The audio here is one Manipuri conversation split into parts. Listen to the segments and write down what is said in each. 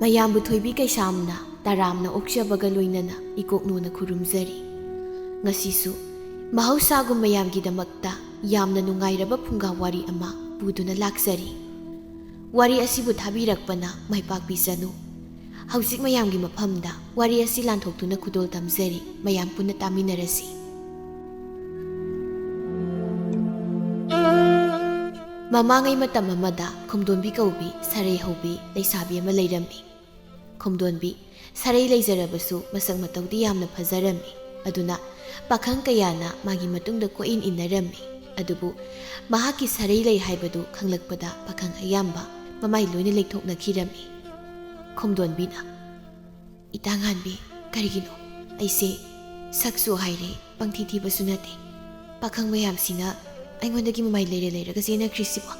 ꯃꯌꯥꯝꯕꯨ ꯊꯣꯏꯕꯤ ꯀꯩꯁꯥꯝꯅ ꯇꯔꯥꯝꯅ ꯑꯣꯛꯆꯕꯒ ꯂꯣꯏꯅꯅ ꯏꯀꯣꯛꯅꯣꯅ ꯈꯨꯔꯨꯝꯖꯔꯤ꯫ ꯉꯁꯤꯁꯨ ꯃꯍꯧꯁꯥꯒꯨꯝ ꯃꯌꯥꯝꯒꯤꯗꯃꯛꯇ ꯌꯥꯝꯅ ꯅꯨꯡꯉꯥꯏꯔꯕ ꯐꯨꯡꯒꯥ ꯋꯥꯔꯤ ꯑꯃ ꯄꯨꯗꯨꯅ ꯂꯥꯛꯆꯔꯤ꯫ ꯋꯥꯔꯤ ꯑꯁꯤꯕꯨ ꯊꯥꯕꯤꯔꯛꯄꯅ ꯃꯥꯏꯄꯥꯛꯄꯤꯖꯅꯨ꯫ ꯍꯧꯖꯤꯛ ꯃꯌꯥꯝꯒꯤ ꯃꯐꯝꯗ ꯋꯥꯔꯤ ꯑꯁꯤ ꯂꯥꯟꯊꯣꯛꯇꯨꯅ ꯈꯨꯗꯣꯜ ꯇꯝꯖꯔꯤ, ꯃꯌꯥꯝ ꯄꯨꯟꯅ ꯇꯥꯃꯤꯟꯅꯔꯁꯤ꯫ ꯃꯃꯥꯡꯉꯩ ꯃꯇꯝ ꯑꯃꯗ ꯈꯣꯝꯗꯣꯟꯕꯤ ꯀꯧꯕꯤ ꯁꯥꯔꯩ ꯍꯧꯕꯤ ꯂꯩꯁꯥꯕꯤ ꯑꯃ ꯂꯩꯔꯝꯃꯤ꯫ ꯈꯣꯝꯗꯣꯟꯕꯤ ꯁꯥꯔꯩ ꯂꯩꯖꯔꯕꯁꯨ ꯃꯁꯛ ꯃꯇꯧꯗꯤ ꯌꯥꯝꯅ ꯐꯖꯔꯝꯃꯤ꯫ ꯑꯗꯨꯅ ꯄꯥꯈꯪ ꯀꯌꯥꯅ ꯃꯥꯒꯤ ꯃꯇꯨꯡꯗ ꯀꯣꯏꯏꯟ ꯏꯟꯅꯔꯝꯃꯤ꯫ ꯑꯗꯨꯕꯨ ꯃꯍꯥꯛꯀꯤ ꯁꯥꯔꯩ ꯂꯩ ꯍꯥꯏꯕꯗꯨ ꯈꯪꯂꯛꯄꯗ ꯄꯥꯈꯪ ꯑꯌꯥꯝꯕ ꯃꯃꯥꯏ ꯂꯣꯏꯅ ꯂꯩꯊꯣꯛꯅꯈꯤꯔꯝꯃꯤ꯫ ꯈꯣꯝꯗꯣꯟꯕꯤꯅ, "ꯏꯇꯥ ꯉꯥꯟꯕꯤ, ꯀꯔꯤꯒꯤꯅꯣ? ꯑꯩꯁꯦ ꯁꯛꯁꯨ ꯍꯥꯏꯔꯦ, ꯄꯪꯊꯤ ꯊꯤꯕꯁꯨ ꯅꯠꯇꯦ꯫ ꯄꯥꯈꯪ ꯃꯌꯥꯝꯁꯤꯅ ꯑꯩꯉꯣꯟꯗꯒꯤ ꯃꯃꯥꯏ ꯂꯩꯔꯒ ꯆꯦꯟꯅꯈ꯭ꯔꯤꯁꯤꯕꯣ?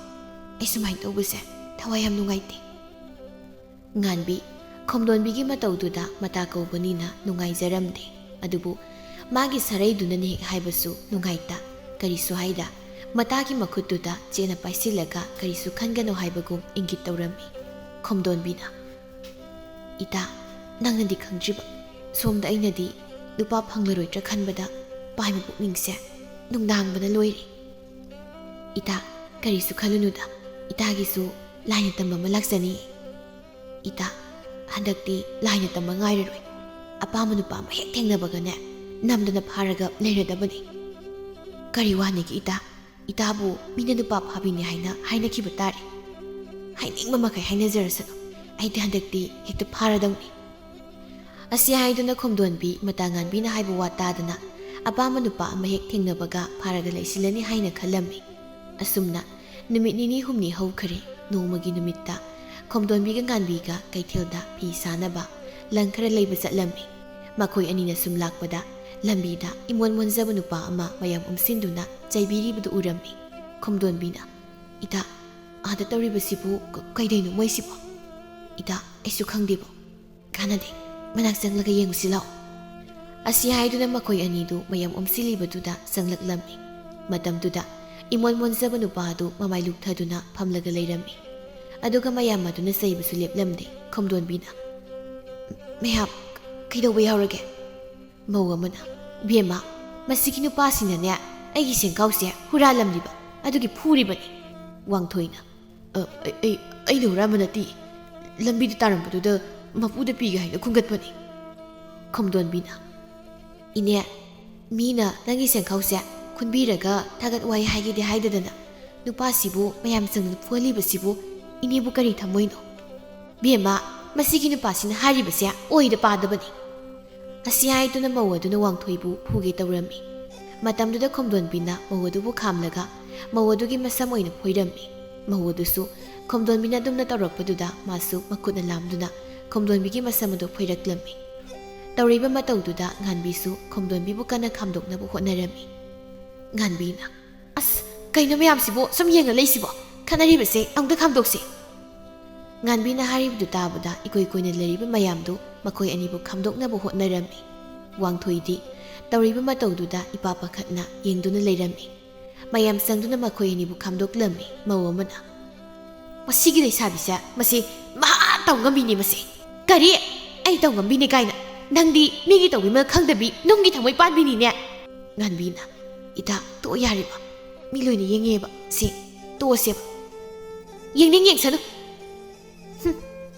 ꯑꯩ ꯁꯨꯃꯥꯏꯅ ꯇꯧꯕꯁꯦ ꯊꯋꯥꯏ ꯌꯥꯝ ꯅꯨꯡꯉꯥꯏꯇꯦ." ꯉꯥꯟꯕꯤ ꯈꯣꯝꯗꯣꯟꯕꯤꯒꯤ ꯃꯇꯧꯗꯨꯗ ꯃꯇꯥ ꯀꯧꯕꯅꯤꯅ ꯅꯨꯡꯉꯥꯏꯖꯔꯝꯗꯦ꯫ ꯑꯗꯨꯕꯨ ꯃꯥꯒꯤ ꯁꯥꯔꯩꯗꯨꯅꯅꯤ ꯍꯦꯛ ꯍꯥꯏꯕꯁꯨ ꯅꯨꯡꯉꯥꯏꯇ ꯀꯔꯤꯁꯨ ꯍꯥꯏꯗ ꯃꯇꯥꯒꯤ ꯃꯈꯨꯠꯇꯨꯗ ꯆꯦꯅ ꯄꯥꯏꯁꯤꯜꯂꯒ ꯀꯔꯤꯁꯨ ꯈꯟꯒꯅꯣ ꯍꯥꯏꯕꯒꯨꯝ ꯏꯪꯒꯤꯠ ꯇꯧꯔꯝꯃꯤ꯫ ꯈꯣꯝꯗꯣꯟꯕꯤꯅ, "ꯏꯇꯥ, ꯅꯪꯅꯗꯤ ꯈꯪꯗ꯭ꯔꯤꯕ, ꯁꯣꯝꯗ ꯑꯩꯅꯗꯤ ꯅꯨꯄꯥ ꯐꯪꯂꯔꯣꯏꯗ꯭ꯔꯥ ꯈꯟꯕꯗ ꯄꯥꯏꯕ ꯄꯨꯛꯅꯤꯡꯁꯦ ꯅꯨꯡꯗꯥꯡꯕꯅ ꯂꯣꯏꯔꯦ꯫ ꯏꯇꯥ, ꯀꯔꯤꯁꯨ ꯈꯜꯂꯨꯅꯨꯗ, ꯏꯇꯥꯒꯤꯁꯨ ꯂꯥꯏꯅ ꯇꯝꯕ ꯑꯃ ꯂꯥꯛꯆꯅꯤ꯫ ꯏꯇꯥ, ꯍꯟꯗꯛꯇꯤ ꯂꯥꯏꯅ ꯇꯝꯕ ꯉꯥꯏꯔꯔꯣꯏ, ꯑꯄꯥꯝꯕ ꯅꯨꯄꯥ ꯑꯃ ꯍꯦꯛ ꯊꯦꯡꯅꯕꯒꯅꯦ ꯅꯝꯗꯅ ꯐꯥꯔꯒ ꯂꯩꯔꯗꯕꯅꯤ." "ꯀꯔꯤ ꯋꯥꯅꯤꯒꯦ ꯏꯇꯥ? ꯏꯇꯥꯕꯨ ꯃꯤꯅ ꯅꯨꯄꯥ ꯐꯥꯕꯤꯅꯤ ꯍꯥꯏꯅ ꯍꯥꯏꯅꯈꯤꯕ ꯇꯥꯔꯦ꯫ ꯍꯥꯏꯅꯤꯡꯕ ꯃꯈꯩ ꯍꯥꯏꯅꯖꯔꯁꯅꯨ, ꯑꯩꯗꯤ ꯍꯟꯗꯛꯇꯤ ꯍꯦꯛꯇ ꯐꯥꯔꯗꯧꯅꯤ." ꯑꯁꯤ ꯍꯥꯏꯗꯨꯅ ꯈꯣꯝꯗꯣꯟꯕꯤ ꯃꯇꯥ ꯉꯥꯟꯕꯤꯅ ꯍꯥꯏꯕ ꯋꯥ ꯇꯥꯗꯅ ꯑꯄꯥꯝꯕ ꯅꯨꯄꯥ ꯑꯃ ꯍꯦꯛ ꯊꯦꯡꯅꯕꯒ ꯐꯥꯔꯒ ꯂꯩꯁꯤꯜꯂꯅꯤ ꯍꯥꯏꯅ ꯈꯜꯂꯝꯃꯤ꯫ ꯑꯁꯨꯝꯅ ꯅꯨꯃꯤꯠ ꯅꯤꯅꯤ ꯍꯨꯝꯅꯤ ꯍꯧꯈꯔꯦ꯫ ꯅꯣꯡꯃꯒꯤ ꯅꯨꯃꯤꯠꯇ ꯈꯣꯝꯗꯣꯟꯕꯤꯒ ꯉꯥꯟꯕꯤꯒ ꯀꯩꯊꯦꯜꯗ ꯐꯤ ꯁꯥꯅꯕ ꯂꯪ ꯈꯔ ꯂꯩꯕ ꯆꯠꯂꯝꯃꯤ꯫ ꯃꯈꯣꯏ ꯑꯅꯤꯅ ꯁꯨꯝ ꯂꯥꯛꯄꯗ ꯂꯝꯕꯤꯗ ꯏꯃꯣꯟ ꯃꯣꯟꯖꯕ ꯅꯨꯄꯥ ꯑꯃ ꯃꯌꯥꯝ ꯎꯝꯁꯤꯟꯗꯨꯅ ꯆꯩꯕꯤꯔꯤꯕꯗꯨ ꯎꯔꯝꯃꯤ꯫ ꯈꯣꯝꯗꯣꯟꯕꯤꯅ, "ꯏꯇꯥ, ꯑꯥꯗ ꯇꯧꯔꯤꯕꯁꯤꯕꯨ ꯀꯩꯗꯩꯅꯣ ꯃꯣꯏꯁꯤꯕꯣ? ꯏꯇꯥ, ꯑꯩꯁꯨ ꯈꯪꯗꯦꯕꯣ, ꯀꯥꯟꯅꯗꯦ, ꯃꯅꯥꯛ ꯆꯪꯂꯒ ꯌꯦꯡꯉꯨꯁꯤ ꯂꯥꯛꯑꯣ." ꯑꯁꯤ ꯍꯥꯏꯗꯨꯅ ꯃꯈꯣꯏ ꯑꯅꯤꯗꯨ ꯃꯌꯥꯝ ꯎꯝꯁꯤꯜꯂꯤꯕꯗꯨꯗ ꯆꯪꯂꯛꯂꯝꯃꯤ꯫ ꯃꯇꯝꯗꯨꯗ ꯏꯃꯣꯟ ꯃꯣꯟꯖꯕ ꯅꯨꯄꯥ ꯑꯗꯨ ꯃꯃꯥꯏ ꯂꯨꯛꯊꯗꯨꯅ ꯐꯝꯂꯒ ꯂꯩꯔꯝꯃꯤ꯫ ꯑꯗꯨꯒ ꯃꯌꯥꯝ ꯑꯗꯨꯅ ꯆꯩꯕꯁꯨ ꯂꯦꯞꯂꯝꯗꯦ꯫ ꯈꯣꯝꯗꯣꯟꯕꯤꯅ, "ꯃꯌꯥꯝ, ꯀꯩꯗꯧꯕ ꯌꯥꯎꯔꯒꯦ?" ꯃꯧ ꯑꯃꯅ, "ꯏꯕꯦꯝꯃ, ꯃꯁꯤꯒꯤ ꯅꯨꯄꯥꯁꯤꯅꯅꯦ ꯑꯩꯒꯤ ꯁꯦꯟꯈꯥꯎꯁꯦ ꯍꯨꯔꯥꯜꯂꯝꯂꯤꯕ, ꯑꯗꯨꯒꯤ ꯐꯨꯔꯤꯕꯅꯤ." ꯋꯥꯡꯊꯣꯏꯅ, "ꯑꯩꯅ ꯍꯨꯔꯥꯟꯕ ꯅꯠꯇꯦ, ꯂꯝꯕꯤꯗ ꯇꯥꯔꯝꯕꯗꯨꯗ ꯃꯄꯨꯗ ꯄꯤꯒꯦ ꯍꯥꯏꯅ ꯈꯨꯟꯒꯠꯄꯅꯤ." ꯈꯣꯝꯗꯣꯟꯕꯤꯅ, "ꯏꯅꯦ, ꯃꯤꯅ ꯅꯪꯒꯤ ꯁꯦꯟꯈꯥꯎꯁꯦ ꯈꯨꯟꯕꯤꯔꯒ ꯊꯥꯒꯠ ꯋꯥꯍꯩ ꯍꯥꯏꯒꯦꯗꯤ ꯍꯥꯏꯗꯗꯅ ꯅꯨꯄꯥꯁꯤꯕꯨ ꯃꯌꯥꯝ ꯆꯪꯗꯅ ꯐꯨꯍꯜꯂꯤꯕꯁꯤꯕꯨ ꯏꯅꯦꯕꯨ ꯀꯔꯤ ꯊꯝꯃꯣꯏꯅꯣ? ꯕꯦꯝꯃ, ꯃꯁꯤꯒꯤ ꯅꯨꯄꯥꯁꯤꯅ ꯍꯥꯏꯔꯤꯕꯁꯦ ꯑꯣꯏꯗ ꯄꯥꯗꯕꯅꯤ." ꯑꯁꯤ ꯍꯥꯏꯗꯨꯅ ꯃꯧ ꯑꯗꯨꯅ ꯋꯥꯡꯊꯣꯏꯕꯨ ꯐꯨꯒꯦ ꯇꯧꯔꯝꯃꯤ꯫ ꯃꯇꯝꯗꯨꯗ ꯈꯣꯝꯗꯣꯟꯕꯤꯅ ꯃꯧ ꯑꯗꯨꯕꯨ ꯈꯥꯝꯂꯒ ꯃꯧ ꯑꯗꯨꯒꯤ ꯃꯁꯝ ꯑꯣꯏꯅ ꯐꯣꯏꯔꯝꯃꯤ꯫ ꯃꯧ ꯑꯗꯨꯁꯨ ꯈꯣꯝꯗꯣꯟꯕꯤꯅ ꯑꯗꯨꯝꯅ ꯇꯧꯔꯛꯄꯗꯨꯗ ꯃꯥꯁꯨ ꯃꯈꯨꯠꯅ ꯂꯥꯝꯗꯨꯅ ꯈꯣꯝꯗꯣꯟꯕꯤꯒꯤ ꯃꯁꯝ ꯑꯗꯨ ꯐꯣꯏꯔꯛꯂꯝꯃꯤ꯫ ꯇꯧꯔꯤꯕ ꯃꯇꯧꯗꯨꯗ ꯉꯥꯟꯕꯤꯁꯨ ꯈꯣꯝꯗꯣꯟꯕꯤꯕꯨ ꯀꯟꯅ ꯈꯥꯝꯗꯣꯛꯅꯕ ꯍꯣꯠꯅꯔꯝꯃꯤ꯫ ꯉꯥꯟꯕꯤꯅ, "ꯑꯁ, ꯀꯩꯅꯣ ꯃꯌꯥꯝꯁꯤꯕꯨ ꯁꯨꯝ ꯌꯦꯡꯉ ꯂꯩꯁꯤꯕꯣ? ꯈꯠꯅꯔꯤꯕꯁꯦ ꯑꯃꯨꯛꯇ ꯈꯥꯝꯗꯣꯛꯁꯤ." ꯉꯥꯟꯕꯤꯅ ꯍꯥꯏꯔꯤꯕꯗꯨ ꯇꯥꯕꯗ ꯏꯀꯣꯏ ꯀꯣꯏꯅ ꯂꯩꯔꯤꯕ ꯃꯌꯥꯝꯗꯨ ꯃꯈꯣꯏ ꯑꯅꯤꯕꯨ ꯈꯥꯝꯗꯣꯛꯅꯕ ꯍꯣꯠꯅꯔꯝꯃꯤ꯫ ꯋꯥꯡꯊꯣꯏꯗꯤ ꯇꯧꯔꯤꯕ ꯃꯇꯧꯗꯨꯗ ꯏꯄꯥ ꯄꯥꯈꯠꯅ ꯌꯦꯡꯗꯨꯅ ꯂꯩꯔꯝꯃꯤ꯫ ꯃꯌꯥꯝ ꯆꯪꯗꯨꯅ ꯃꯈꯣꯏ ꯑꯅꯤꯕꯨ ꯈꯥꯝꯗꯣꯛꯂꯝꯃꯤ꯫ ꯃꯧ ꯑꯃꯅ, "ꯃꯁꯤꯒꯤ ꯂꯩꯁꯥꯕꯤꯁꯦ, ꯃꯁꯤ ꯃꯍꯥ ꯇꯧꯉꯝꯕꯤꯅꯤ ꯃꯁꯤ." "ꯀꯔꯤ? ꯑꯩ ꯇꯧꯉꯝꯕꯤꯅꯤ ꯀꯥꯏꯅ? ꯅꯪꯗꯤ ꯃꯤꯒꯤ ꯇꯧꯕꯤꯃꯜ ꯈꯪꯗꯕꯤ ꯅꯨꯡꯒꯤ ꯊꯃꯣꯏ ꯄꯥꯟꯕꯤꯅꯤꯅꯦ." ꯉꯥꯟꯕꯤꯅ, "ꯏꯇꯥ, ꯇꯣꯛꯑꯣ ꯌꯥꯔꯤꯕ, ꯃꯤ ꯂꯣꯏꯅ ꯌꯦꯡꯉꯦꯕ, ꯁꯤ ꯇꯣꯛꯑꯁꯦꯕ." "ꯌꯦꯡꯅꯤꯡ ꯌꯦꯡꯁꯅꯨ.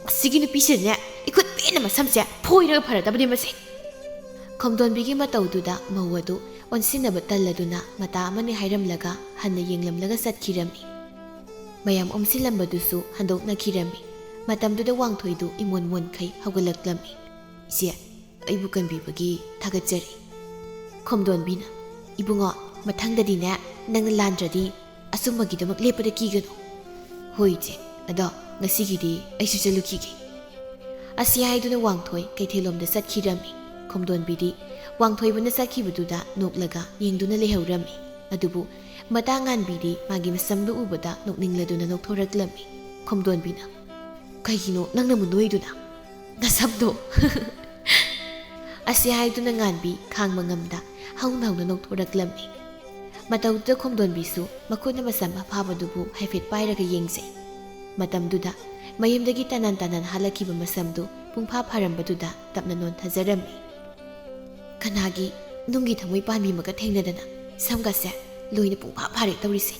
ꯃꯁꯤꯒꯤ ꯅꯨꯄꯤꯁꯤꯅꯅꯦ ꯏꯈꯨꯠ ꯄꯦꯟꯅ ꯃꯁꯝꯁꯦ ꯐꯣꯏꯔꯒ ꯐꯔꯗꯕꯅꯤ ꯃꯁꯤ." ꯈꯣꯝꯗꯣꯟꯕꯤꯒꯤ ꯃꯇꯧꯗꯨꯗ ꯃꯧ ꯑꯗꯨ ꯑꯣꯟꯁꯤꯟꯅꯕ ꯇꯜꯂꯗꯨꯅ ꯃꯇꯥ ꯑꯃꯅꯤ ꯍꯥꯏꯔꯝꯂꯒ ꯍꯟꯅ ꯌꯦꯡꯂꯝꯂꯒ ꯆꯠꯈꯤꯔꯝꯃꯤ꯫ ꯃꯌꯥꯝ ꯑꯣꯝꯁꯤꯜꯂꯝꯕꯗꯨꯁꯨ ꯍꯟꯗꯣꯛꯅꯈꯤꯔꯝꯃꯤ꯫ ꯃꯇꯝꯗꯨꯗ ꯋꯥꯡꯊꯣꯏꯗꯨ ꯏꯃꯣꯟ ꯃꯣꯟꯈꯩ ꯍꯧꯒꯠꯂꯛꯂꯝꯃꯤ꯫ "ꯏꯆꯦ, ꯑꯩꯕꯨ ꯀꯟꯕꯤꯕꯒꯤ ꯊꯥꯒꯠꯆꯔꯤ." ꯈꯣꯝꯗꯣꯟꯕꯤꯅ, "ꯏꯕꯨꯡꯉꯣ, ꯃꯊꯪꯗꯗꯤꯅꯦ ꯅꯪꯅ ꯂꯥꯟꯗ꯭ꯔꯗꯤ ꯑꯆꯨꯝꯕꯒꯤꯗꯃꯛ ꯂꯦꯞꯄꯗ ꯀꯤꯒꯅꯨ." "ꯍꯣꯏ ꯏꯆꯦ, ꯑꯗꯣ ꯉꯁꯤꯒꯤꯗꯤ ꯑꯩꯁꯨ ꯆꯠꯂꯨꯈꯤꯒꯦ." ꯑꯁꯤ ꯍꯥꯏꯗꯨꯅ ꯋꯥꯡꯊꯣꯏ ꯀꯩꯊꯦꯜꯂꯣꯝꯗ ꯆꯠꯈꯤꯔꯝꯃꯤ꯫ ꯈꯣꯝꯗꯣꯟꯕꯤꯗꯤ ꯋꯥꯡꯊꯣꯏꯕꯅ ꯆꯠꯈꯤꯕꯗꯨꯗ ꯅꯣꯛꯂꯒ ꯌꯦꯡꯗꯨꯅ ꯂꯩꯍꯧꯔꯝꯃꯤ꯫ ꯑꯗꯨꯕꯨ ꯃꯇꯥ ꯉꯥꯟꯕꯤꯗꯤ ꯃꯥꯒꯤ ꯃꯁꯝꯗꯨ ꯎꯕꯗ ꯅꯣꯛꯅꯤꯡꯂꯗꯨꯅ ꯅꯣꯛꯊꯣꯔꯛꯂꯝꯃꯤ꯫ ꯈꯣꯝꯗꯣꯟꯕꯤꯅ, "ꯀꯩꯒꯤꯅꯣ ꯅꯪꯅ ꯅꯣꯛꯏꯗꯨꯅ? ꯅꯁꯝꯗꯣ." ꯑꯁꯤ ꯍꯥꯏꯗꯨꯅ ꯉꯥꯟꯕꯤ ꯈꯥꯡꯕ ꯉꯝꯗ ꯍꯧꯅ ꯍꯧꯅ ꯅꯣꯛꯊꯣꯔꯛꯂꯝꯃꯤ꯫ ꯃꯇꯧꯗꯨꯗ ꯈꯣꯝꯗꯣꯟꯕꯤꯁꯨ ꯃꯈꯨꯠꯅ ꯃꯁꯝ ꯑꯐꯥꯕꯗꯨꯕꯨ ꯍꯥꯏꯐꯦꯠ ꯄꯥꯏꯔꯒ ꯌꯦꯡꯖꯩ꯫ ꯃꯇꯝꯗꯨꯗ ꯃꯌꯨꯝꯗꯒꯤ ꯇꯅꯥꯟ ꯇꯅꯥꯟ ꯍꯜꯂꯛꯈꯤꯕ ꯃꯁꯝꯗꯨ ꯄꯨꯡꯐꯥ ꯐꯥꯔꯝꯕꯗꯨꯗ ꯇꯞꯅ ꯅꯣꯟꯊꯖꯔꯝꯃꯤ꯫ ꯀꯅꯥꯒꯤ ꯅꯨꯡꯒꯤ ꯊꯃꯣꯏ ꯄꯥꯟꯕꯤ ꯑꯃꯒ ꯊꯦꯡꯅꯗꯅ ꯁꯝꯒꯁꯦ ꯂꯣꯏꯅ ꯄꯨꯡꯐꯥ ꯐꯥꯔꯦ ꯇꯧꯔꯤꯁꯦ꯫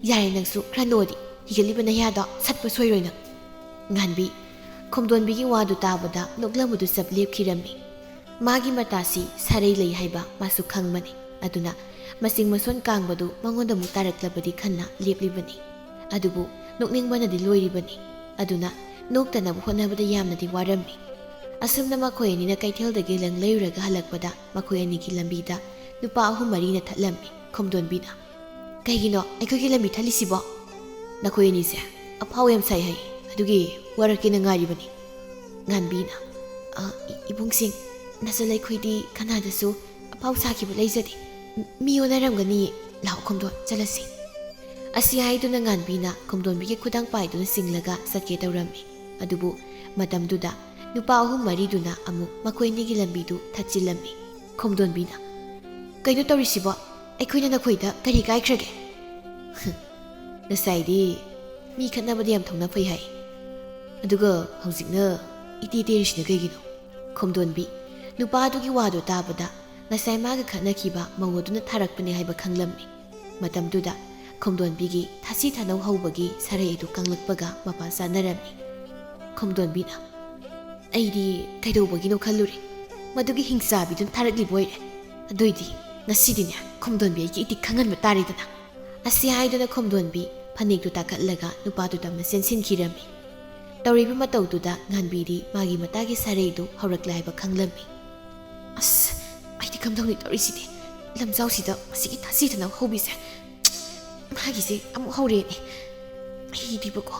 ꯌꯥꯔꯦ ꯅꯪꯁꯨ ꯈꯔ ꯅꯣꯛꯑꯗꯤ ꯍꯤꯒꯠꯂꯤꯕ ꯅꯌꯥꯗꯣ ꯁꯠꯄ ꯁꯣꯏꯔꯣꯏ ꯅꯪ꯫ ꯉꯥꯟꯕꯤ ꯈꯣꯝꯗꯣꯟꯕꯤꯒꯤ ꯋꯥꯗꯨ ꯇꯥꯕꯗ ꯅꯣꯛꯂꯝꯕꯗꯨ ꯆꯞ ꯂꯦꯞꯈꯤꯔꯝꯃꯤ꯫ ꯃꯥꯒꯤ ꯃꯇꯥꯁꯤ ꯁꯥꯔꯩ ꯂꯩ ꯍꯥꯏꯕ ꯃꯥꯁꯨ ꯈꯪꯕꯅꯤ꯫ ꯑꯗꯨꯅ ꯃꯁꯤꯡ ꯃꯁꯣꯟ ꯀꯥꯡꯕꯗꯨ ꯃꯉꯣꯟꯗ ꯑꯃꯨꯛ ꯇꯥꯔꯛꯂꯕꯗꯤ ꯈꯟꯅ ꯂꯦꯞꯂꯤꯕꯅꯤ꯫ ꯑꯗꯨꯕꯨ ꯅꯣꯛꯅꯤꯡꯕꯅꯗꯤ ꯂꯣꯏꯔꯤꯕꯅꯤ꯫ ꯑꯗꯨꯅ ꯅꯣꯛꯇꯅꯕ ꯍꯣꯠꯅꯕꯗ ꯌꯥꯝꯅꯗꯤ ꯋꯥꯔꯝꯃꯤ꯫ ꯑꯁꯨꯝꯅ ꯃꯈꯣꯏ ꯑꯅꯤꯅ ꯀꯩꯊꯦꯜꯗꯒꯤ ꯂꯪ ꯂꯩꯔꯨꯔꯒ ꯍꯜꯂꯛꯄꯗ ꯃꯈꯣꯏ ꯑꯅꯤꯒꯤ ꯂꯝꯕꯤꯗ ꯅꯨꯄꯥ 3-4ꯅ ꯊꯠꯂꯝꯃꯤ꯫ ꯈꯣꯝꯗꯣꯟꯕꯤꯅ "ꯀꯩꯒꯤꯅꯣ ꯑꯩꯈꯣꯏꯒꯤ ꯂꯝꯕꯤ ꯊꯠꯂꯤꯁꯤꯕꯣ?" "ꯅꯈꯣꯏ ꯑꯅꯤꯁꯦ ꯑꯐꯥꯎ ꯌꯥꯝ ꯁꯥꯏ ꯍꯥꯏ, ꯑꯗꯨꯒꯤ ꯋꯥꯔꯛꯀꯦꯅ ꯉꯥꯏꯔꯤꯕꯅꯤ." ꯉꯥꯟꯕꯤꯅ "ꯏꯕꯨꯡꯁꯤꯡ, ꯅꯆꯜ ꯑꯩꯈꯣꯏꯗꯤ ꯀꯅꯥꯗꯁꯨ ꯑꯐꯥꯎ ꯁꯥꯈꯤꯕ ꯂꯩꯖꯗꯦ, ꯃꯤ ꯑꯣꯟꯅꯔꯝꯒꯅꯤ, ꯂꯥꯛꯑꯣ ꯈꯣꯝꯗꯣꯟ ꯆꯠꯂꯁꯤ." ꯑꯁꯤ ꯍꯥꯏꯗꯨꯅ ꯉꯥꯟꯕꯤꯅ ꯈꯣꯝꯗꯣꯟꯕꯤꯒꯤ ꯈꯨꯗꯥꯡ ꯄꯥꯏꯗꯨꯅ ꯆꯤꯡꯂꯒ ꯆꯠꯀꯦ ꯇꯧꯔꯝꯃꯤ꯫ ꯑꯗꯨꯕꯨ ꯃꯇꯝꯗꯨꯗ ꯅꯨꯄꯥ 3-4ꯗꯨꯅ ꯑꯃꯨꯛ ꯃꯈꯣꯏ ꯑꯅꯤꯒꯤ ꯂꯝꯕꯤꯗꯨ ꯊꯠꯆꯤꯜꯂꯝꯃꯤ꯫ ꯈꯣꯝꯗꯣꯟꯕꯤꯅ "ꯀꯩꯅꯣ ꯇꯧꯔꯤꯁꯤꯕꯣ? ꯑꯩꯈꯣꯏꯅ ꯅꯈꯣꯏꯗ ꯀꯔꯤ ꯀꯥꯏꯈ꯭ꯔꯒꯦ?" "ꯉꯁꯥꯏꯗꯤ ꯃꯤ ꯈꯠꯅꯕꯗ ꯌꯥꯝ ꯊꯧꯅꯥ ꯐꯩ ꯍꯥꯏ, ꯑꯗꯨꯒ ꯍꯧꯖꯤꯛꯅ ꯏꯇꯦ ꯇꯦꯔꯤꯁꯤꯅ ꯀꯩꯒꯤꯅꯣ?" ꯈꯣꯝꯗꯣꯟꯕꯤ ꯅꯨꯄꯥꯗꯨꯒꯤ ꯋꯥꯗꯨ ꯇꯥꯕꯗ ꯉꯁꯥꯏ ꯃꯥꯒ ꯈꯠꯅꯈꯤꯕ ꯃꯧ ꯑꯗꯨꯅ ꯊꯥꯔꯛꯄꯅꯦ ꯍꯥꯏꯕ ꯈꯪꯂꯝꯃꯤ꯫ ꯃꯇꯝꯗꯨꯗ ꯈꯣꯝꯗꯣꯟꯕꯤꯒꯤ ꯊꯥꯁꯤ ꯊꯥꯅꯧ ꯍꯧꯕꯒꯤ ꯁꯥꯔꯩ ꯑꯗꯨ ꯀꯪꯂꯛꯄꯒ ꯃꯄꯥ ꯆꯥꯅꯔꯝꯃꯤ꯫ ꯈꯣꯝꯗꯣꯟꯕꯤꯅ "ꯑꯩꯗꯤ ꯀꯩꯗꯧꯕꯒꯤꯅꯣ ꯈꯜꯂꯨꯔꯦ, ꯃꯗꯨꯒꯤ ꯍꯤꯡꯆꯥꯕꯤꯗꯨꯅ ꯊꯥꯔꯛꯂꯤꯕ ꯑꯣꯏꯔꯦ꯫ ꯑꯗꯨꯏꯗꯤ ꯉꯁꯤꯗꯤꯅꯦ ꯈꯣꯝꯗꯣꯟꯕꯤ ꯑꯩꯒꯤ ꯏꯇꯤꯛ ꯈꯪꯍꯟꯕ ꯇꯥꯔꯦꯗꯅ." ꯑꯁꯤ ꯍꯥꯏꯗꯨꯅ ꯈꯣꯝꯗꯣꯟꯕꯤ ꯐꯅꯦꯛꯇꯨ ꯇꯥꯈꯠꯂꯒ ꯅꯨꯄꯥꯗꯨ ꯇꯝꯅ ꯆꯦꯟꯁꯤꯟꯈꯤꯔꯝꯃꯤ꯫ ꯇꯧꯔꯤꯕ ꯃꯇꯧꯗꯨꯗ ꯉꯥꯟꯕꯤꯗꯤ ꯃꯥꯒꯤ ꯃꯇꯥꯒꯤ ꯁꯥꯔꯩꯗꯨ ꯍꯧꯔꯛꯂꯦ ꯍꯥꯏꯕ ꯈꯪꯂꯝꯃꯤ꯫ "ꯑꯁ, ꯑꯩꯗꯤ ꯀꯝꯗꯧꯅꯤ ꯇꯧꯔꯤꯁꯤꯗꯤ, ꯂꯝꯖꯥꯎꯁꯤꯗ ꯃꯁꯤꯒꯤ ꯊꯥꯁꯤ ꯊꯥꯅꯧ ꯍꯧꯕꯤꯁꯦ ꯃꯥꯒꯤꯁꯦ ꯑꯃꯨꯛ ꯍꯧꯔꯦꯅꯦ, ꯑꯩꯗꯤꯕꯀꯣ."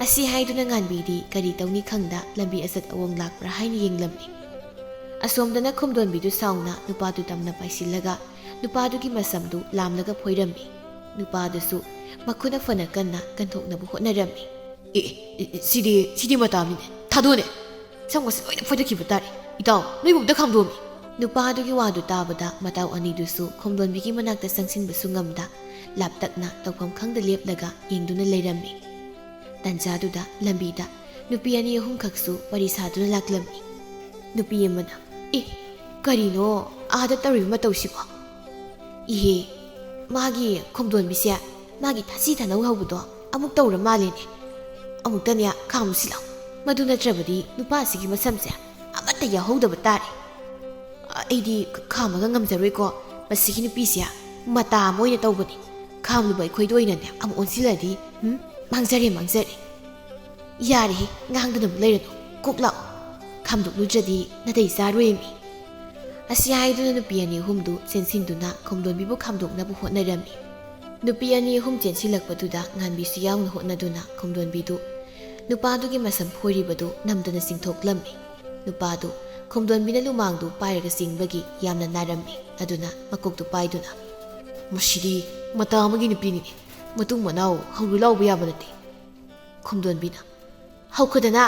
ꯑꯁꯤ ꯍꯥꯏꯗꯨꯅ ꯉꯥꯟꯕꯤꯗꯤ ꯀꯔꯤ ꯇꯧꯅꯤ ꯈꯪꯗ ꯂꯝꯕꯤ ꯑꯆꯠ ꯑꯋꯣꯡ ꯂꯥꯛꯄ꯭ꯔꯥ ꯍꯥꯏꯅ ꯌꯦꯡꯂꯝꯃꯤ꯫ ꯑꯁꯣꯝꯗꯅ ꯈꯣꯝꯗꯣꯟꯕꯤꯗꯨ ꯁꯥꯎꯅ ꯅꯨꯄꯥꯗꯨ ꯇꯝꯅ ꯄꯥꯏꯁꯤꯜꯂꯒ ꯅꯨꯄꯥꯗꯨꯒꯤ ꯃꯁꯝꯗꯨ ꯂꯥꯝꯂꯒ ꯐꯣꯏꯔꯝꯃꯤ꯫ ꯅꯨꯄꯥꯗꯨꯁꯨ ꯃꯈꯨꯠꯅ ꯐꯅ ꯀꯟꯅ ꯀꯟꯊꯣꯛꯅꯕ ꯍꯣꯠꯅꯔꯝꯃꯤ꯫ "ꯁꯤꯗꯤ ꯃꯇꯥꯝꯅꯤꯅꯦ, ꯊꯥꯗꯣꯛꯑꯣꯅꯦ, ꯁꯝꯒꯁꯦ ꯂꯣꯏꯅ ꯐꯣꯏꯗꯠꯈꯤꯕ ꯇꯥꯔꯦ, ꯏꯇꯥꯎ ꯅꯣꯏꯕꯨ ꯑꯝꯇ ꯈꯥꯝꯗꯣꯛꯑꯝꯃꯤ." ꯅꯨꯄꯥꯗꯨꯒꯤ ꯋꯥꯗꯨ ꯇꯥꯕꯗ ꯃꯇꯥꯎ ꯑꯅꯤꯗꯨꯁꯨ ꯈꯣꯝꯗꯣꯟꯕꯤꯒꯤ ꯃꯅꯥꯛꯇ ꯆꯪꯁꯤꯟꯕꯁꯨ ꯉꯝꯗ ꯂꯥꯞꯇꯛꯅ ꯇꯧꯐꯝ ꯈꯪꯗ ꯂꯦꯞꯂꯒ ꯌꯦꯡꯗꯨꯅ ꯂꯩꯔꯝꯃꯤ꯫ ꯇꯟꯖꯥꯗꯨꯗ ꯂꯝꯕꯤꯗ ꯅꯨꯄꯤ 2-3ꯈꯛꯁꯨ ꯋꯥꯔꯤ ꯁꯥꯗꯨꯅ ꯂꯥꯛꯂꯝꯃꯤ꯫ ꯅꯨꯄꯤ ꯑꯃꯅ "ꯀꯔꯤꯅꯣ ꯑꯥꯗ ꯇꯧꯔꯤꯕ ꯃꯇꯧꯁꯤꯕꯣ? ꯏꯍꯦ, ꯃꯥꯒꯤ ꯈꯣꯝꯗꯣꯟꯕꯤꯁꯦ ꯃꯥꯒꯤ ꯊꯥꯁꯤ ꯊꯥꯅꯧ ꯍꯧꯕꯗꯣ ꯑꯃꯨꯛ ꯇꯧꯔ ꯃꯥꯜꯂꯦꯅꯦ, ꯑꯃꯨꯛꯇꯅꯦ ꯈꯥꯝꯃꯨꯁꯤ ꯂꯥꯎ, ꯃꯗꯨ ꯅꯠꯇ꯭ꯔꯕꯗꯤ ꯅꯨꯄꯥꯁꯤꯒꯤ ꯃꯁꯝꯁꯦ ꯑꯃꯠꯇ ꯌꯥꯎꯍꯧꯗꯕ ꯇꯥꯔꯦ." "ꯑꯩꯗꯤ ꯈꯥꯝꯃꯒ ꯉꯝꯖꯔꯣꯏꯀꯣ, ꯃꯁꯤꯒꯤ ꯅꯨꯄꯤꯁꯦ ꯃꯇꯥ ꯑꯃ ꯑꯣꯏꯅ ꯇꯧꯕꯅꯤ, ꯈꯥꯝꯂꯨꯕ ꯑꯩꯈꯣꯏꯗ ꯑꯣꯏꯅꯅꯦ ꯑꯃꯨꯛ ꯑꯣꯟꯁꯤꯜꯂꯗꯤ ꯃꯥꯡꯖꯔꯦ." "ꯌꯥꯔꯦꯍꯦ, ꯉꯥꯡꯗꯅꯕꯨ ꯂꯩꯔꯅꯨ, ꯀꯣꯛ ꯂꯥꯛꯑꯣ, ꯈꯥꯝꯗꯣꯛꯂꯨꯗ꯭ꯔꯗꯤ ꯅꯥꯇꯩ ꯆꯥꯔꯣꯏꯃꯤ." ꯑꯁꯤ ꯍꯥꯏꯗꯨꯅ ꯅꯨꯄꯤ 2-3ꯗꯨ ꯆꯦꯟꯁꯤꯟꯗꯨꯅ ꯈꯣꯝꯗꯣꯟꯕꯤꯕꯨ ꯈꯥꯝꯗꯣꯛꯅꯕ ꯍꯣꯠꯅꯔꯝꯃꯤ꯫ ꯅꯨꯄꯤ 2-3 ꯆꯦꯟꯁꯤꯜꯂꯛꯄꯗꯨꯗ ꯉꯥꯟꯕꯤꯁꯨ ꯌꯥꯎꯅ ꯍꯣꯠꯅꯗꯨꯅ ꯈꯣꯝꯗꯣꯟꯕꯤꯗꯨ ꯅꯨꯄꯥꯗꯨꯒꯤ ꯃꯁꯝ ꯐꯣꯏꯔꯤꯕꯗꯨ ꯅꯝꯗꯅ ꯆꯤꯡꯊꯣꯛꯂꯝꯃꯤ꯫ ꯅꯨꯄꯥꯗꯨ ꯈꯣꯝꯗꯣꯟꯕꯤꯅ ꯂꯨꯃꯥꯡꯗꯨ ꯄꯥꯏꯔꯒ ꯆꯤꯡꯕꯒꯤ ꯌꯥꯝꯅ ꯅꯥꯔꯝꯃꯤ꯫ ꯑꯗꯨꯅ ꯃꯀꯣꯛꯇꯨ ꯄꯥꯏꯗꯨꯅ "ꯃꯁꯤꯗꯤ ꯃꯇꯥ ꯑꯃꯒꯤ ꯅꯨꯄꯤꯅꯤꯅꯦ, ꯃꯇꯨꯡ ꯃꯅꯥꯎ ꯍꯧꯔꯨ ꯂꯥꯎꯕ ꯌꯥꯕ ꯅꯠꯇꯦ." ꯈꯣꯝꯗꯣꯟꯕꯤꯅ "ꯍꯧꯈꯣꯗꯅ,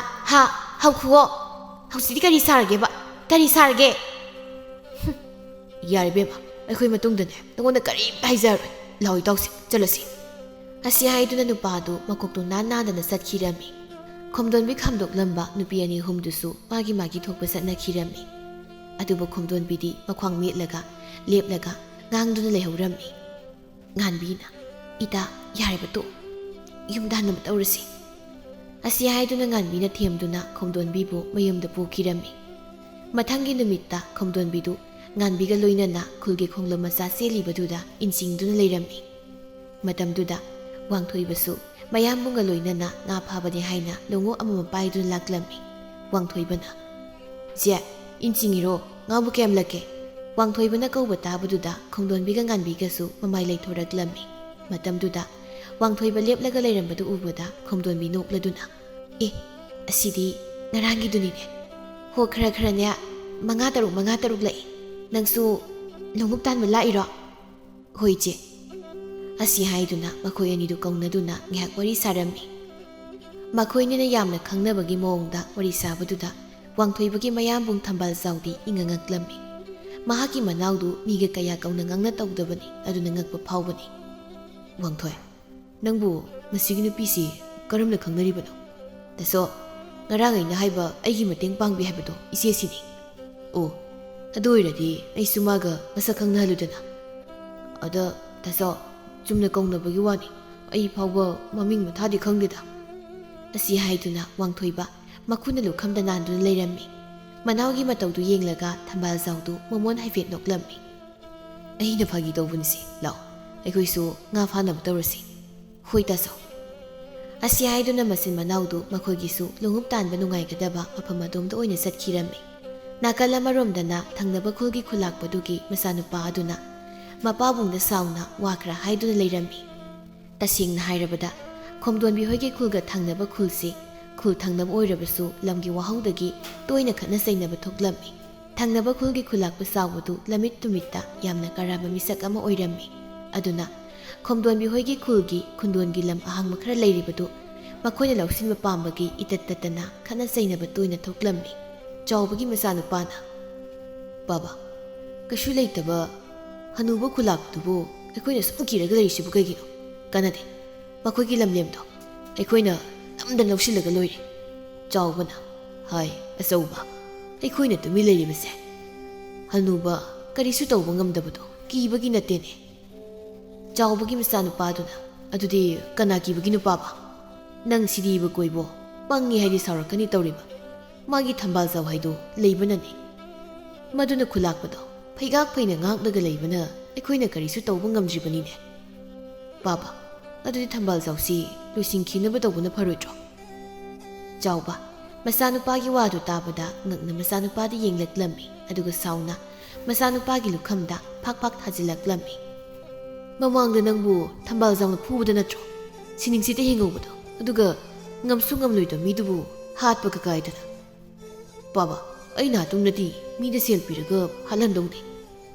ꯍꯧꯈꯨꯋꯣ, ꯍꯧꯖꯤꯛꯇꯤ ꯀꯔꯤ ꯁꯥꯔꯒꯦꯕ, ꯀꯔꯤ ꯁꯥꯔꯒꯦ?" "ꯌꯥꯔꯦ ꯕꯦꯝꯃ, ꯑꯩꯈꯣꯏ ꯃꯇꯨꯡꯗꯅꯦ ꯅꯉꯣꯟꯗ ꯀꯔꯤꯝꯇ ꯍꯥꯏꯖꯔꯣꯏ, ꯂꯥꯎ ꯏꯇꯥꯎꯁꯤ ꯆꯠꯂꯁꯤ." ꯑꯁꯤ ꯍꯥꯏꯗꯨꯅ ꯅꯨꯄꯥꯗꯨ ꯃꯀꯣꯛꯇꯨ ꯅꯥꯟꯅ ꯆꯠꯈꯤꯔꯝꯃꯤ꯫ ꯈꯣꯝꯗꯣꯟꯕꯤ ꯈꯥꯝꯗꯣꯛꯂꯝꯕ ꯅꯨꯄꯤ 2-3ꯗꯨꯁꯨ ꯃꯥꯒꯤ ꯊꯣꯛꯄ ꯆꯠꯅꯈꯤꯔꯝꯃꯤ꯫ ꯑꯗꯨꯕꯨ ꯈꯣꯝꯗꯣꯟꯕꯤꯗꯤ ꯃꯈ꯭ꯋꯥꯡ ꯃꯦꯠꯂꯒ ꯂꯦꯞꯂꯒ ꯉꯥꯡꯗꯨꯅ ꯂꯩꯍꯧꯔꯝꯃꯤ꯫ ꯉꯥꯟꯕꯤꯅ "ꯏꯇꯥ, ꯌꯥꯔꯦꯕ ꯇꯣꯛ, ꯌꯨꯝꯗ ꯍꯟꯅꯕ ꯇꯧꯔꯁꯤ." ꯑꯁꯤ ꯍꯥꯏꯗꯨꯅ ꯉꯥꯟꯕꯤꯅ ꯊꯦꯝꯗꯨꯅ ꯈꯣꯝꯗꯣꯟꯕꯤꯕꯨ ꯃꯌꯨꯝꯗ ꯄꯨꯈꯤꯔꯝꯃꯤ꯫ ꯃꯊꯪꯒꯤ ꯅꯨꯃꯤꯠꯇ ꯈꯣꯝꯗꯣꯟꯕꯤꯗꯨ ꯉꯥꯟꯕꯤꯒ ꯂꯣꯏꯅꯅ ꯈꯨꯜꯒꯤ ꯈꯣꯡꯂꯝ ꯃꯆꯥ ꯆꯦꯜꯂꯤꯕꯗꯨꯗ ꯏꯟꯆꯤꯡꯗꯨꯅ ꯂꯩꯔꯝꯃꯤ꯫ ꯃꯇꯝꯗꯨꯗ ꯋꯥꯡꯊꯣꯏꯕꯁꯨ ꯃꯌꯥꯝꯕꯨꯡꯒ ꯂꯣꯏꯅꯅ ꯉꯥ ꯐꯥꯕꯅꯤ ꯍꯥꯏꯅ ꯂꯣꯡꯉꯣ ꯑꯃꯃꯝ ꯄꯥꯏꯗꯨꯅ ꯂꯥꯛꯂꯝꯃꯤ꯫ ꯋꯥꯡꯊꯣꯏꯕꯅ "ꯖꯦ, ꯏꯟꯆꯤꯡꯏꯔꯣ, ꯉꯥꯕꯨ ꯀꯌꯥꯝ ꯂꯛꯀꯦ?" ꯋꯥꯡꯊꯣꯏꯕꯅ ꯀꯧꯕ ꯇꯥꯕꯗꯨꯗ ꯈꯣꯝꯗꯣꯟꯕꯤꯒ ꯉꯥꯟꯕꯤꯒꯁꯨ ꯃꯃꯥꯏ ꯂꯩꯊꯣꯔꯛꯂꯝꯃꯤ꯫ ꯃꯇꯝꯗꯨꯗ ꯋꯥꯡꯊꯣꯏꯕ ꯂꯦꯞꯂꯒ ꯂꯩꯔꯝꯕꯗꯨ ꯎꯕꯗ ꯈꯣꯝꯗꯣꯟꯕꯤ ꯅꯣꯛꯂꯗꯨꯅ "ꯑꯁꯤꯗꯤ ꯉꯔꯥꯡꯒꯤꯗꯨꯅꯤꯅꯦ, ꯍꯣ ꯈꯔꯅꯦ 5-6 ꯂꯛꯏ, ꯅꯪꯁꯨ ꯂꯣꯡꯎꯞ ꯇꯥꯟꯕ ꯂꯥꯛꯏꯔꯣ?" "ꯍꯣꯏ ꯏꯆꯦ." ꯑꯁꯤ ꯍꯥꯏꯗꯨꯅ ꯃꯈꯣꯏ ꯑꯅꯤꯗꯨ ꯀꯧꯅꯗꯨꯅ ꯉꯥꯏꯍꯥꯛ ꯋꯥꯔꯤ ꯁꯥꯔꯝꯃꯤ꯫ ꯃꯈꯣꯏꯅꯤꯅ ꯌꯥꯝꯅ ꯈꯪꯅꯕꯒꯤ ꯃꯑꯣꯡꯗ ꯋꯥꯔꯤ ꯁꯥꯕꯗꯨꯗ ꯋꯥꯡꯊꯣꯏꯕꯒꯤ ꯃꯌꯥꯝꯕꯨꯡ ꯊꯝꯕꯥꯜ ꯆꯥꯎꯗꯤ ꯉꯛꯂꯝꯃꯤ꯫ ꯃꯍꯥꯛꯀꯤ ꯃꯅꯥꯎꯗꯨ ꯃꯤꯒ ꯀꯌꯥ ꯀꯧꯅ ꯉꯥꯡꯅ ꯇꯧꯗꯕꯅꯤ, ꯑꯗꯨꯅ ꯉꯛꯄ ꯐꯥꯎꯕꯅꯤ꯫ "ꯋꯥꯡꯊꯣꯏ, ꯅꯪꯕꯨ ꯃꯁꯤꯒꯤ ꯅꯨꯄꯤꯁꯤ ꯀꯔꯝꯅ ꯈꯪꯅꯔꯤꯕꯅꯣ?" ꯇꯁꯣ ꯉꯔꯥꯡ ꯑꯩꯅ ꯍꯥꯏꯕ ꯑꯩꯒꯤ ꯃꯇꯦꯡ ꯄꯥꯡꯕꯤ ꯍꯥꯏꯕꯗꯣ ꯏꯆꯦꯁꯤꯅꯤ ꯑꯣ ꯑꯗꯨ ꯑꯣꯏꯔꯗꯤ ꯑꯩꯁꯨ ꯃꯥꯒ ꯃꯁꯛ ꯈꯪꯅꯍꯜꯂꯨꯗꯅ ꯑꯗ ꯇꯁꯣ ꯆꯨꯝꯅ ꯀꯧꯅꯕꯒꯤ ꯋꯥꯅꯤ ꯑꯩ ꯐꯥꯎꯕ ꯃꯃꯤꯡ ꯃꯊꯥꯗꯤ ꯈꯪꯗꯦꯗ ꯑꯁꯤ ꯍꯥꯏꯗꯨꯅ ꯋꯥꯡꯊꯣꯏꯕ ꯃꯈꯨꯅ ꯂꯨꯈꯝꯗ ꯅꯥꯟꯗꯨꯅ ꯂꯩꯔꯝꯃꯤ ꯃꯅꯥꯎꯒꯤ ꯃꯇꯧꯗꯨ ꯌꯦꯡꯂꯒ ꯊꯝꯕꯥꯜꯖꯥꯎꯗꯨ ꯃꯃꯣꯟ ꯍꯥꯏꯐꯦꯠ ꯅꯣꯛꯂꯝꯃꯤ ꯑꯩꯅ ꯐꯥꯒꯤ ꯇꯧꯕꯅꯤꯁꯤ ꯂꯥꯛꯑꯣ ꯑꯩꯈꯣꯏꯁꯨ ꯉꯥ ꯐꯥꯅꯕ ꯇꯧꯔꯁꯤ ꯍꯣꯏ ꯇꯥꯁꯣ ꯑꯁꯤ ꯍꯥꯏꯗꯨꯅ ꯃꯆꯤꯟ ꯃꯅꯥꯎꯗꯨ ꯃꯈꯣꯏꯒꯤꯁꯨ ꯂꯣꯡꯎꯞ ꯇꯥꯟꯕ ꯅꯨꯡꯉꯥꯏꯒꯗꯕ ꯃꯐꯝ ꯑꯗꯣꯝꯗ ꯑꯣꯏꯅ ꯆꯠꯈꯤꯔꯝꯃꯤ ꯅꯥꯀꯜ ꯑꯃꯔꯣꯝꯗꯅ ꯊꯪꯅꯕ ꯈꯨꯜꯒꯤ ꯈꯨꯜꯂꯥꯛꯄꯗꯨꯒꯤ ꯃꯆꯥꯅꯨꯄꯥ ꯑꯗꯨꯅ ꯃꯄꯥꯕꯨꯡꯗ ꯁꯥꯎꯅ ꯋꯥ ꯈꯔ ꯍꯥꯏꯗꯨꯅ ꯂꯩꯔꯝꯃꯤ ꯇꯁꯦꯡꯅ ꯍꯥꯏꯔꯕꯗ ꯈꯣꯝꯗꯣꯟꯕꯤ ꯍꯣꯏꯒꯤ ꯈꯨꯜꯒ ꯊꯪꯅꯕ ꯈꯨꯜꯁꯤ ꯈꯨꯜ ꯊꯪꯅꯕ ꯑꯣꯏꯔꯕꯁꯨ ꯂꯝꯒꯤ ꯋꯥꯍꯧꯗꯒꯤ ꯇꯣꯏꯅ ꯈꯠꯅ ꯆꯩꯅꯕ ꯊꯣꯛꯂꯝꯃꯤ ꯊꯪꯅꯕ ꯈꯨꯜꯒꯤ ꯈꯨꯜꯂꯥꯛꯄ ꯆꯥꯎꯕꯗꯨ ꯂꯝꯃꯤꯠ ꯇꯨꯃꯤꯠꯇ ꯌꯥꯝꯅ ꯀꯔꯥꯕ ꯃꯤꯁꯛ ꯑꯃ ꯑꯣꯏꯔꯝꯃꯤ ꯑꯗꯨꯅ ꯈꯣꯝꯗꯣꯟꯕꯤ ꯍꯣꯏꯒꯤ ꯈꯨꯜꯒꯤ ꯈꯨꯟꯗꯣꯟꯒꯤ ꯂꯝ ꯑꯍꯥꯡꯕ ꯈꯔ ꯂꯩꯔꯤꯕꯗꯨ ꯃꯈꯣꯏꯅ ꯂꯧꯁꯤꯟꯕ ꯄꯥꯝꯕꯒꯤ ꯏꯇꯠ ꯇꯠꯇꯅ ꯈꯠꯅ ꯆꯩꯅꯕ ꯇꯣꯏꯅ ꯊꯣꯛꯂꯝꯃꯤ ꯆꯥꯎꯕꯒꯤ ꯃꯆꯥꯅꯨꯄꯥꯅ ꯕꯥꯕꯥ ꯀꯩꯁꯨ ꯂꯩꯇꯕ ꯍꯅꯨꯕ ꯈꯨꯜꯂꯥꯛꯄꯗꯨꯕꯨ ꯑꯩꯈꯣꯏꯅ ꯁꯨꯝ ꯀꯤꯔꯒ ꯂꯩꯔꯤꯁꯤꯕꯨ ꯀꯩꯒꯤꯅꯣ ꯀꯥꯟꯅꯗꯦ ꯃꯈꯣꯏꯒꯤ ꯂꯝꯂꯦꯝꯗꯣ ꯑꯩꯈꯣꯏꯅ ꯅꯝꯗꯅ ꯂꯧꯁꯤꯜꯂꯒ ꯂꯣꯏꯔꯦ ꯆꯥꯎꯕꯅ ꯍꯥꯏ ꯑꯆꯧꯕ ꯑꯩꯈꯣꯏꯅ ꯇꯨꯃꯤꯟ ꯂꯩꯔꯤꯕꯁꯦ ꯍꯅꯨꯕ ꯀꯔꯤꯁꯨ ꯇꯧꯕ ꯉꯝꯗꯕꯗꯣ ꯀꯤꯕꯒꯤ ꯅꯠꯇꯦꯅꯦ ꯆꯥꯎꯕꯒꯤ ꯃꯆꯥꯅꯨꯄꯥꯗꯨꯅ ꯑꯗꯨꯗꯤ ꯀꯅꯥ ꯀꯤꯕꯒꯤ ꯅꯨꯄꯥꯕ ꯅꯪ ꯁꯤꯗꯤꯕ ꯀꯣꯏꯕꯣ ꯄꯪꯉꯤ ꯍꯥꯏꯗꯤ ꯁꯥꯎꯔꯛꯀꯅꯤ ꯇꯧꯔꯤꯕ ꯃꯥꯒꯤ ꯊꯝꯕꯥꯜꯖꯥꯎ ꯍꯥꯏꯗꯣ ꯂꯩꯕꯅꯅꯤ ꯃꯗꯨꯅ ꯈꯨꯜꯂꯥꯛꯄꯗꯣ ꯐꯩꯒꯥꯛ ꯐꯩꯅ ꯉꯥꯛꯂꯒ ꯂꯩꯕꯅ ꯑꯩꯈꯣꯏꯅ ꯀꯔꯤꯁꯨ ꯇꯧꯕ ꯉꯝꯗ꯭ꯔꯤꯕꯅꯤꯅꯦ ꯕꯥꯕꯥ ꯑꯗꯨꯗꯤ ꯊꯝꯕꯥꯜꯖꯥꯎꯁꯤ ꯂꯣꯏꯁꯤꯟꯈꯤꯅꯕ ꯇꯧꯕꯅ ꯐꯔꯣꯏꯗ꯭ꯔꯣ ꯆꯥꯎꯕ ꯃꯆꯥꯅꯨꯄꯥꯒꯤ ꯋꯥꯗꯨ ꯇꯥꯕꯗ ꯉꯛꯅ ꯃꯆꯥꯅꯨꯄꯥꯗ ꯌꯦꯡꯂꯛꯂꯝꯃꯤ ꯑꯗꯨꯒ ꯁꯥꯎꯅ ꯃꯆꯥꯅꯨꯄꯥꯒꯤ ꯂꯨꯈꯝꯗ ꯐꯥꯛ ꯐꯥꯛ ꯊꯥꯖꯤꯜꯂꯛꯂꯝꯃꯤ ꯃꯃꯥꯡꯗ ꯅꯪꯕꯨ ꯊꯝꯕꯥꯜꯖꯥꯎꯅ ꯐꯨꯕꯗ ꯅꯠꯇ꯭ꯔꯣ ꯁꯤꯅꯤꯡꯁꯤꯇ ꯍꯤꯡꯍꯧꯕꯗꯣ ꯑꯗꯨꯒ ꯉꯝꯁꯨ ꯉꯝꯂꯣꯏꯗꯕ ꯃꯤꯗꯨꯕꯨ ꯍꯥꯠꯄꯒ ꯀꯥꯏꯗꯅ ꯕꯥꯕꯥ ꯑꯩꯅ ꯇꯨꯡꯗꯗꯤ ꯃꯤꯗ ꯁꯦꯜ ꯄꯤꯔꯒ ꯍꯥꯠꯍꯟꯗꯧꯅꯤ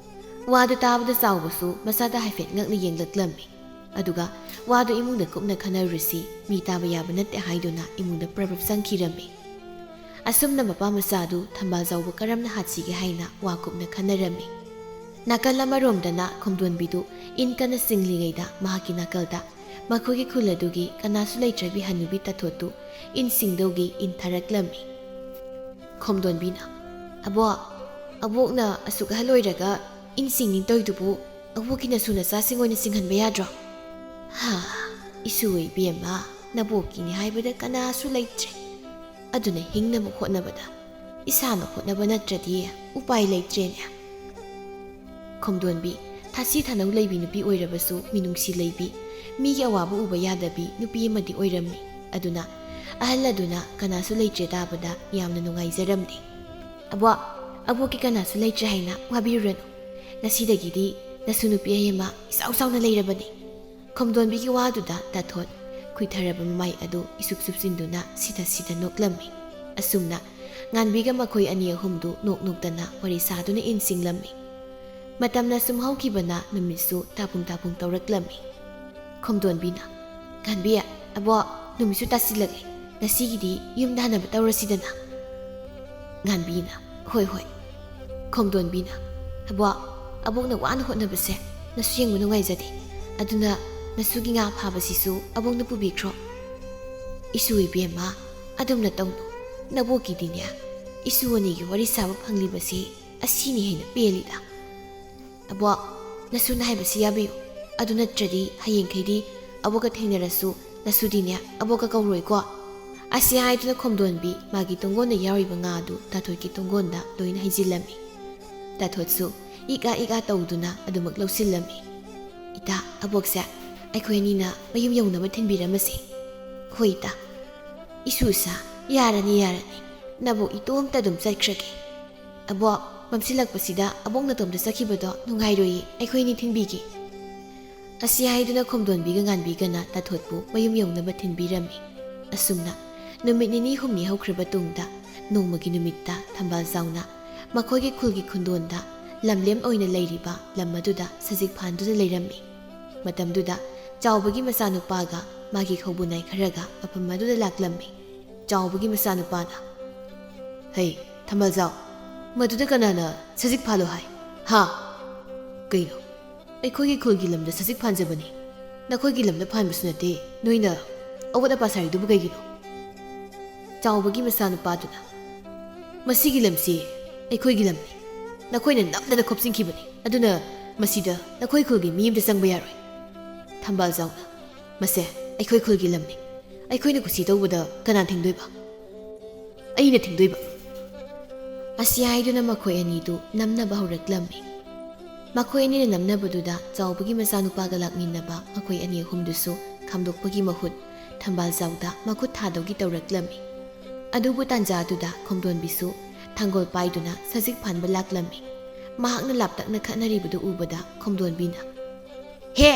ꯋꯥꯗꯨ ꯇꯥꯕꯗ ꯆꯥꯎꯕꯁꯨ ꯃꯆꯥꯗ ꯍꯥꯏꯐꯦꯠ ꯉꯛꯅ ꯌꯦꯡꯂꯛꯂꯝꯃꯤ ꯑꯗꯨꯒ ꯋꯥꯗꯨ ꯏꯃꯨꯡꯗ ꯀꯨꯞꯅ ꯈꯟꯅꯔꯨꯔꯁꯤ ꯃꯤ ꯇꯥꯕ ꯌꯥꯕ ꯅꯠꯇꯦ ꯍꯥꯏꯗꯨꯅ ꯏꯃꯨꯡꯗ ꯄ꯭ꯔꯕꯞ ꯆꯪꯈꯤꯔꯝꯃꯤ ꯑꯁꯨꯝꯅ ꯃꯄꯥ ꯃꯆꯥꯗꯨ ꯊꯝꯕꯥꯜꯖꯥꯎꯕꯨ ꯀꯔꯝꯅ ꯍꯥꯠꯁꯤꯒꯦ ꯍꯥꯏꯅ ꯋꯥ ꯀꯨꯞꯅ ꯈꯟꯅꯔꯝꯃꯤ ꯅꯥꯀꯜ ꯑꯃꯔꯣꯝꯗꯅ ꯈꯣꯝꯗꯣꯟꯕꯤꯗꯨ ꯏꯟ ꯀꯟꯅ ꯆꯤꯡꯂꯤꯉꯩꯗ ꯃꯍꯥꯛꯀꯤ ꯅꯥꯀꯜꯗ ꯃꯈꯣꯏꯒꯤ ꯈꯨꯜ ꯑꯗꯨꯒꯤ ꯀꯅꯥꯁꯨ ꯂꯩꯇ꯭ꯔꯕꯤ ꯍꯟꯅꯨꯕꯤ ꯇꯥꯊꯣꯠꯇꯨ ꯏꯟ ꯆꯤꯡꯗꯧꯒꯤ ꯏꯟ ꯊꯥꯔꯛꯂꯝꯃꯤ ꯈꯣꯝꯗꯣꯟꯕꯤꯅ ꯑꯕꯣꯛꯅ ꯑꯁꯨꯛ ꯑꯍꯜ ꯑꯣꯏꯔꯒ ꯏꯟ ꯆꯤꯡꯅꯤꯡ ꯇꯧꯏꯗꯨꯕꯨ ꯑꯕꯣꯛꯀꯤ ꯅꯁꯨ ꯅꯆꯥꯁꯤꯡ ꯑꯣꯏꯅ ꯆꯤꯡꯍꯟꯕ ꯌꯥꯗ꯭ꯔꯣ ꯏꯁꯨ ꯏꯕꯦꯝꯃ ꯅꯕꯣꯛꯀꯤꯅꯤ ꯍꯥꯏꯕꯗ ꯀꯅꯥꯁꯨ ꯂꯩꯇ꯭ꯔꯦ ꯑꯗꯨꯅ ꯍꯤꯡꯅꯕ ꯍꯣꯠꯅꯕꯗ ꯏꯁꯥꯅ ꯍꯣꯠꯅꯕ ꯅꯠꯇ꯭ꯔꯗꯤ ꯎꯄꯥꯏ ꯂꯩꯇ꯭ꯔꯦꯅꯦ ꯈꯣꯝꯗꯣꯟꯕꯤ ꯊꯥꯁꯤ ꯊꯥꯅꯧ ꯂꯩꯕꯤ ꯅꯨꯄꯤ ꯑꯣꯏꯔꯕꯁꯨ ꯃꯤꯅꯨꯡꯁꯤ ꯂꯩꯕꯤ ꯃꯤꯒꯤ ꯑꯋꯥꯕ ꯎꯕ ꯌꯥꯗꯕꯤ ꯅꯨꯄꯤ ꯑꯃꯗꯤ ꯑꯣꯏꯔꯝꯃꯤ ꯑꯗꯨꯅ ꯑꯍꯜ ꯑꯗꯨꯅ ꯀꯅꯥꯁꯨ ꯂꯩꯇ꯭ꯔꯦ ꯇꯥꯕꯗ ꯌꯥꯝꯅ ꯅꯨꯡꯉꯥꯏꯖꯔꯝꯗꯦ ꯑꯕꯣꯛꯀꯤ ꯀꯅꯥꯁꯨ ꯂꯩꯇ꯭ꯔꯦ ꯍꯥꯏꯅ ꯋꯥꯕꯤꯔꯨꯔꯅꯨ ꯉꯁꯤꯗꯒꯤꯗꯤ ꯅꯁꯨ ꯅꯨꯄꯤ ꯑꯩ ꯑꯃ ꯏꯆꯥꯎ ꯆꯥꯎꯅ ꯂꯩꯔꯕꯅꯤ ꯈꯣꯝꯗꯣꯟꯕꯤꯒꯤ ꯋꯥꯗꯨꯗ ꯇꯥꯊꯣꯠ ꯈꯨꯏꯊꯔꯕ ꯃꯃꯥꯏ ꯑꯗꯨ ꯏꯁꯨꯞ ꯁꯨꯞꯆꯤꯟꯗꯨꯅ ꯁꯤꯗ ꯅꯣꯛꯂꯝꯃꯤ ꯑꯁꯨꯝꯅ ꯉꯥꯟꯕꯤꯒ ꯃꯈꯣꯏ ꯑꯅꯤ ꯑꯍꯨꯝꯗꯨ ꯅꯣꯛ ꯅꯣꯛꯇꯅ ꯋꯥꯔꯤ ꯁꯥꯗꯨꯅ ꯏꯟ ꯆꯤꯡꯂꯝꯃꯤ ꯃꯇꯝꯅ ꯁꯨꯝ ꯍꯧꯈꯤꯕꯅ ꯅꯨꯃꯤꯠꯁꯨ ꯇꯥꯄꯨꯡ ꯇꯧꯔꯛꯂꯝꯃꯤ ꯈꯣꯝꯗꯣꯟꯕꯤꯅ ꯉꯥꯟꯕꯤ ꯑꯕꯣꯛ ꯅꯨꯃꯤꯠꯁꯨ ꯇꯥꯁꯤꯜꯂꯛꯂꯦ ꯉꯁꯤꯒꯤꯗꯤ ꯌꯨꯝꯗ ꯍꯟꯅꯕ ꯇꯧꯔꯁꯤꯗꯅ ꯉꯥꯟꯕꯤꯅ ꯍꯣꯏ ꯈꯣꯝꯗꯣꯟꯕꯤꯅ ꯑꯕꯣꯛꯅ ꯋꯥꯅ ꯍꯣꯠꯅꯕꯁꯦ ꯅꯁꯨ ꯌꯦꯡꯕ ꯅꯨꯡꯉꯥꯏꯖꯗꯦ ꯑꯗꯨꯅ ꯅꯁꯨꯒꯤ ꯉꯥ ꯐꯥꯕꯁꯤꯁꯨ ꯑꯕꯣꯛꯅ ꯄꯨꯕꯤꯈ꯭ꯔꯣ ꯏꯁꯨ ꯏꯕꯦꯝꯃ ꯑꯗꯨꯝꯅ ꯇꯧꯅꯨ ꯅꯕꯣꯛꯀꯤꯗꯤꯅꯦ ꯏꯁꯨ ꯑꯅꯤꯒꯤ ꯋꯥꯔꯤ ꯁꯥꯕ ꯐꯪꯂꯤꯕꯁꯤ ꯑꯁꯤꯅꯤ ꯍꯦꯟꯅ ꯄꯦꯜꯂꯤꯗ ꯑꯕꯣꯛ ꯅꯁꯨꯅ ꯍꯥꯏꯕꯁꯤ ꯌꯥꯕꯤꯌꯨ ꯑꯗꯨ ꯅꯠꯇ꯭ꯔꯗꯤ ꯍꯌꯦꯡꯈꯩꯗꯤ ꯑꯕꯣꯛꯀ ꯊꯦꯡꯅꯔꯁꯨ ꯅꯁꯨꯗꯤꯅꯦ ꯑꯕꯣꯛꯀ ꯀꯧꯔꯣꯏꯀꯣ ꯑꯁꯤ ꯍꯥꯏꯗꯨꯅ ꯈꯣꯝꯗꯣꯟꯕꯤ ꯃꯥꯒꯤ ꯇꯨꯡꯒꯣꯟꯗ ꯌꯥꯎꯔꯤꯕ ꯉꯥ ꯑꯗꯨ ꯇꯥꯊꯣꯠꯀꯤ ꯇꯨꯡꯒꯣꯟꯗ ꯂꯣꯏꯅ ꯍꯩꯖꯤꯜꯂꯝꯃꯤ ꯇꯥꯊꯣꯠꯁꯨ ꯏꯀꯥ ꯇꯧꯗꯨꯅ ꯑꯗꯨꯃꯛ ꯂꯧꯁꯤꯜꯂꯝꯃꯤ ꯏꯇꯥ ꯑꯕꯣꯛꯁꯦ ꯑꯩꯈꯣꯏ ꯑꯅꯤꯅ ꯃꯌꯨꯝ ꯌꯧꯅꯕ ꯊꯤꯟꯕꯤꯔꯝꯃꯁꯤ ꯍꯣꯏ ꯏꯇꯥ ꯏꯁꯨꯁꯥ ꯌꯥꯔꯅꯤ ꯅꯕꯣꯛ ꯏꯇꯣꯝꯇ ꯑꯗꯨꯝ ꯆꯠꯈ꯭ꯔꯒꯦ ꯑꯕꯣꯛ ꯃꯝꯁꯤꯜꯂꯛꯄꯁꯤꯗ ꯑꯕꯣꯛ ꯅꯇꯣꯝꯇ ꯆꯠꯈꯤꯕꯗꯣ ꯅꯨꯡꯉꯥꯏꯔꯣꯏꯌꯦ ꯑꯩꯈꯣꯏꯅꯤ ꯊꯤꯟꯕꯤꯒꯦ ꯑꯁꯤ ꯍꯥꯏꯗꯨꯅ ꯈꯣꯝꯗꯣꯟꯕꯤꯒ ꯉꯥꯟꯕꯤꯒꯅ ꯇꯥꯊꯣꯠꯄꯨ ꯃꯌꯨꯝ ꯌꯧꯅꯕ ꯊꯤꯟꯕꯤꯔꯝꯃꯤ ꯑꯁꯨꯝꯅ ꯅꯨꯃꯤꯠ ꯅꯤꯅꯤ ꯍꯨꯝꯅꯤ ꯍꯧꯈ꯭ꯔꯕ ꯇꯨꯡꯗ ꯅꯣꯡꯃꯒꯤ ꯅꯨꯃꯤꯠꯇ ꯊꯝꯕꯥꯜꯖꯥꯎꯅ ꯃꯈꯣꯏꯒꯤ ꯈꯨꯜꯒꯤ ꯈꯨꯟꯗꯣꯟꯗ ꯂꯝꯂꯦꯝ ꯑꯣꯏꯅ ꯂꯩꯔꯤꯕ ꯂꯝ ꯑꯗꯨꯗ ꯁꯖꯤꯛ ꯐꯥꯟꯗꯨꯅ ꯂꯩꯔꯝꯃꯤ ꯃꯇꯝꯗꯨꯗ ꯆꯥꯎꯕꯒꯤ ꯃꯆꯥꯅꯨꯄꯥꯒ ꯃꯥꯒꯤ ꯈꯧꯕꯨꯅꯥꯏ ꯈꯔꯒ ꯃꯐꯝ ꯑꯗꯨꯗ ꯂꯥꯛꯂꯝꯃꯤ ꯆꯥꯎꯕꯒꯤ ꯃꯆꯥꯅꯨꯄꯥꯅ ꯍꯩ ꯊꯝꯕꯥꯜꯖꯥꯎ ꯃꯗꯨꯗ ꯀꯅꯥꯅ ꯁꯖꯤꯛ ꯐꯥꯜꯂꯣ ꯍꯥꯏ ꯀꯩꯅꯣ ꯑꯩꯈꯣꯏꯒꯤ ꯈꯨꯜꯒꯤ ꯂꯝꯗ ꯁꯖꯤꯛ ꯐꯥꯟꯖꯕꯅꯤ ꯅꯈꯣꯏꯒꯤ ꯂꯝꯗ ꯐꯥꯟꯕꯁꯨ ꯅꯠꯇꯦ ꯅꯣꯏꯅ ꯑꯋꯥꯠ ꯑꯄꯥ ꯁꯥꯔꯤꯗꯨꯕꯨ ꯀꯩꯒꯤꯅꯣ ꯆꯥꯎꯕꯒꯤ ꯃꯆꯥꯅꯨꯄꯥꯗꯨꯅ ꯃꯁꯤꯒꯤ ꯂꯝꯁꯤ ꯑꯩꯈꯣꯏꯒꯤ ꯂꯝꯅꯤ ꯅꯈꯣꯏꯅ ꯅꯝꯗꯅ ꯈꯣꯞꯆꯤꯟꯈꯤꯕꯅꯤ ꯑꯗꯨꯅ ꯃꯁꯤꯗ ꯅꯈꯣꯏ ꯈꯨꯜꯒꯤ ꯃꯤ ꯑꯃꯇ ꯆꯪꯕ ꯌꯥꯔꯣꯏ ꯊꯝꯕꯥꯜꯖꯥꯎꯅ ꯃꯁꯦ ꯑꯩꯈꯣꯏ ꯈꯨꯜꯒꯤ ꯂꯝꯅꯤ ꯑꯩꯈꯣꯏꯅ ꯀꯨꯁꯤ ꯇꯧꯕꯗ ꯀꯅꯥ ꯊꯤꯡꯗꯣꯏꯕ ꯑꯩꯅ ꯊꯤꯡꯗꯣꯏꯕ ꯑꯁꯤ ꯍꯥꯏꯗꯨꯅ ꯃꯈꯣꯏ ꯑꯅꯤꯗꯨ ꯅꯝꯅꯕ ꯍꯧꯔꯛꯂꯝꯃꯤ ꯃꯈꯣꯏ ꯑꯅꯤꯅ ꯅꯝꯅꯕꯗꯨꯗ ꯆꯥꯎꯕꯒꯤ ꯃꯆꯥꯅꯨꯄꯥꯒ ꯂꯥꯛꯃꯤꯟꯅꯕ ꯃꯈꯣꯏ ꯑꯅꯤ ꯑꯍꯨꯝꯗꯨꯁꯨ ꯈꯥꯝꯗꯣꯛꯄꯒꯤ ꯃꯍꯨꯠ ꯊꯝꯕꯥꯜꯖꯥꯎꯗ ꯃꯈꯨꯠ ꯊꯥꯗꯧꯒꯤ ꯇꯧꯔꯛꯂꯝꯃꯤ ꯑꯗꯨꯕꯨ ꯇꯥꯟꯖꯥꯗꯨꯗ ꯈꯣꯡꯗꯣꯟꯕꯤꯁꯨ ꯊꯥꯡꯒꯣꯜ ꯄꯥꯏꯗꯨꯅ ꯁꯖꯤꯛ ꯐꯥꯟꯕ ꯂꯥꯛꯂꯝꯃꯤ ꯃꯍꯥꯛꯅ ꯂꯥꯞꯇꯛꯅ ꯈꯠꯅꯔꯤꯕꯗꯨ ꯎꯕꯗ ꯈꯣꯡꯗꯣꯟꯕꯤꯅ ꯍꯦ